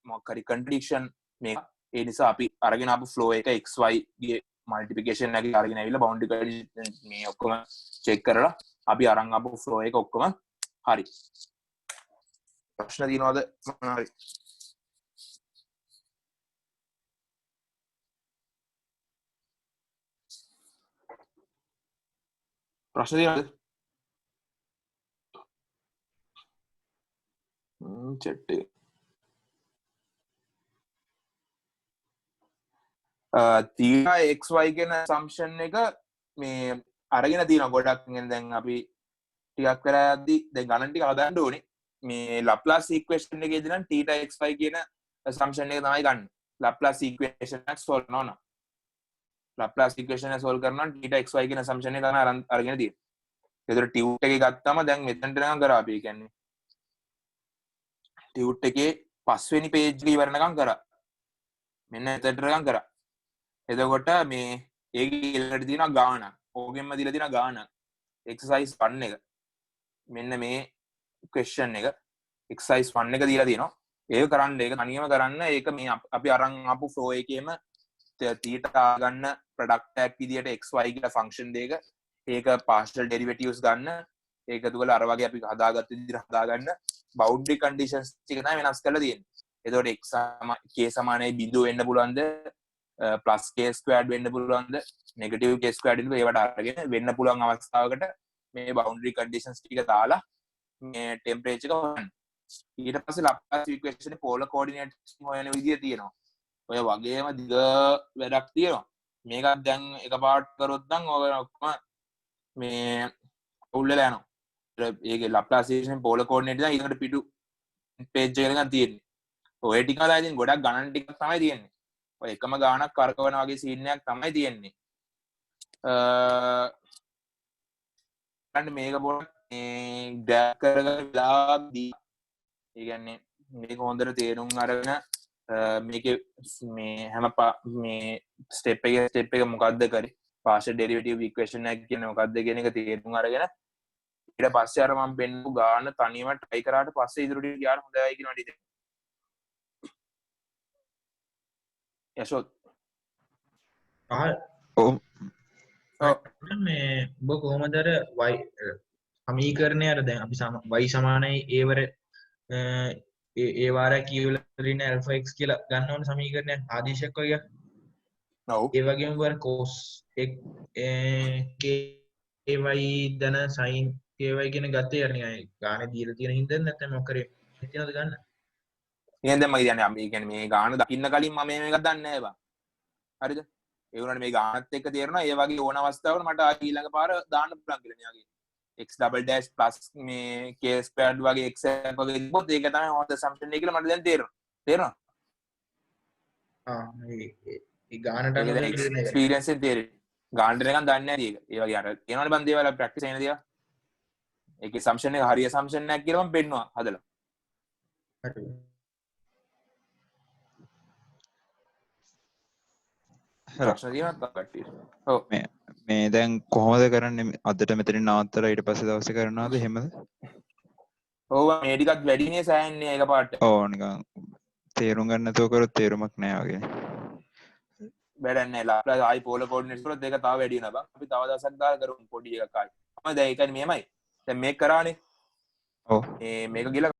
මොකක් හරි කන්ට්‍රඩික්ෂන් මේක ඒ නිසා අපි අරගෙන ආපු ෆ්ලෝ එක xy ගේ මල්ටිප්ලිකේෂන් එකේ අරගෙන ආවිලා බවුන්ඩරි කන්ඩිෂන් මේ ඔක්කොම චෙක් කරලා අපි අරන් ආපු ෆ්ලෝ එක ඔක්කොම හරි ප්‍රශ්න තියෙනවද මොනවාරි ප්‍රශ්න තියෙනවද chat එක theta xy කියන assumption එක මේ අරගෙන තියෙනවා ගොඩක් දැන් අපි ටිකක් කරලා යද්දි දැන් ගණන් ටික හදාන්න ඕනේ මේ Laplace equation එකේදී නම් theta xy කියන assumption එක තමයි ගන්න Laplace equation එක solve කරනවා නම් Laplace equation එක solve කරනවා නම් theta xy කියන assumption එක තමයි අරගෙන තියෙන්නේ ඒතර tut එකේ ගත්තාම දැන් මෙතනට නම් කරා අපි කියන්නේ tut එකේ පස්වෙනි page එක ඉවරනකම් කරා මෙන්න එතනට නම් කරා එතකොට මේ ඒකේ ඊළඟට තියෙනවා ගාණක් ඕකෙන්ම දීලා තියෙනවා ගාණක් exercise 1 එක මෙන්න මේ question එක exercise 1 එක දීලා තියෙනවා ඒක කරන්න ඒක තනියම කරන්න ඒක මේ අපි අරන් ආපු flow එකේම theta ගන්න product එකක් විදියට xy කියලා function දෙක ඒක partial derivatives ගන්න ඒක දුකලා අර වගේ අපි හදාගත්ත විදිහට හදාගන්න boundary conditions ටික තමයි වෙනස් කරලා තියෙන්නේ එතකොට x k සමානයි බිඳුව වෙන්න පුළුවන්ද plus k squared වෙන්න පුළුවන්ද negative k squared වෙන්න ඒවට අරගෙන වෙන්න පුළුවන් අවස්ථාවකට මේ boundary conditions ටික දාලා මේ temperature එක හොයන්න ඊට පස්සේ Laplace equation එකේ polar coordinates හොයන විදිය තියෙනවා ඔය වගේම දිග වැඩක් තියෙනවා මේකත් දැන් එකපාරට කරොත් නම් ඔය ඔක්කොම මේ අවුල් වෙලා යනවා ඒකේ Laplace equation polar coordinate දැන් ඊළඟට පිටු page එක නිකන් තියෙන්නේ ඔය ටික වල ඉතින් ගොඩක් ගණන් ටිකක් තමයි තියෙන්නේ ඔය එකම ගානක් කරකවන වගේ සීන් එකක් තමයි තියෙන්නේ මේක පොඩ්ඩක් මේ ග්‍රෑෆ් කරගෙන වෙලාවක් දී ඒ කියන්නේ මේක හොඳට තේරුම් අරගෙන මේකේ මේ හැම මේ ස්ටෙප් එක මොකද්ද කරේ partial derivative equation එක කියන්නේ මොකද්ද කියන එක තේරුම් අරගෙන ඊට පස්සේ අර මම පෙන්නපු ගාන තනියම try කරාට පස්සේ ඉදිරියට ගියාට හොඳයි කියනවා නේද යශෝත් මේ ඔබ කොහොමද අර y සමීකරණය අර දැන් අපි y සමානයි a වර ඒ වාර කියවලා ඉන්න alpha x කියලා ගන්න ඕන සමීකරණයක් ආදේශයක් වගේ. ඔව්. ඒ වගේම වර cos x ky දන sin ky කියන ගත්තේ අර නිකන් ගානේ දීලා තියෙන හින්දා නැත්නම් මොකක් කරේ හිතනවද ගන්න? එහෙනම් දැන් මම කියන්නේ අපි කියන්නේ මේ ගාන දකින්න කලින් මම මේක දන්නේ නැහැ බා. හරිද? ඒ වුණාට මේ ගානත් එක්ක තේරෙනවා ඒ වගේ ඕන අවස්ථාවකට මට ආ ඊළඟ පාර දාන්න පුළුවන් කියලා න්යාගේ. x double dash plus මේ k squared වගේ x වගේ තිබ්බොත් ඒක තමයි හොඳ assumption එක කියලා මට දැන් තේරෙනවා. තේරෙනවද? ඒ ගානට අනුව experience එකෙන් තේරෙන්නේ. ගානට නිකන් දන්නේ නැති එක. ඒ වගේ අර කියනවනේ බන් දේවල් practice වෙන දේවල්. ඒකේ assumption එක හරි assumption එකක් කියලා මම පෙන්නවා හදලා. හරි. මේ දැන් කොහොමද කරන්නේ අදට මෙතනින් නවත්තලා ඊට පස්සේ දවසේ කරනවද එහෙමද? ඔව් මේ ටිකක් වැඩිනේ සෑහෙන්නේ එකපාරට. ඔව් නිකන් තේරුම් ගන්න නැතුව කරොත් තේරුමක් නැහැ වගේ. වැඩක් නැහැ. Laplace ආයි polar coordinates වලත් ඒක තව වැඩි වෙනවා බං. අපි තව දවසක් දාලා කරමු පොඩි එකක් ආයි. මම දැන් ඒ කියන්නේ මෙහෙමයි. දැන් මේක කරානේ. ඔව්. මේක ගිහලා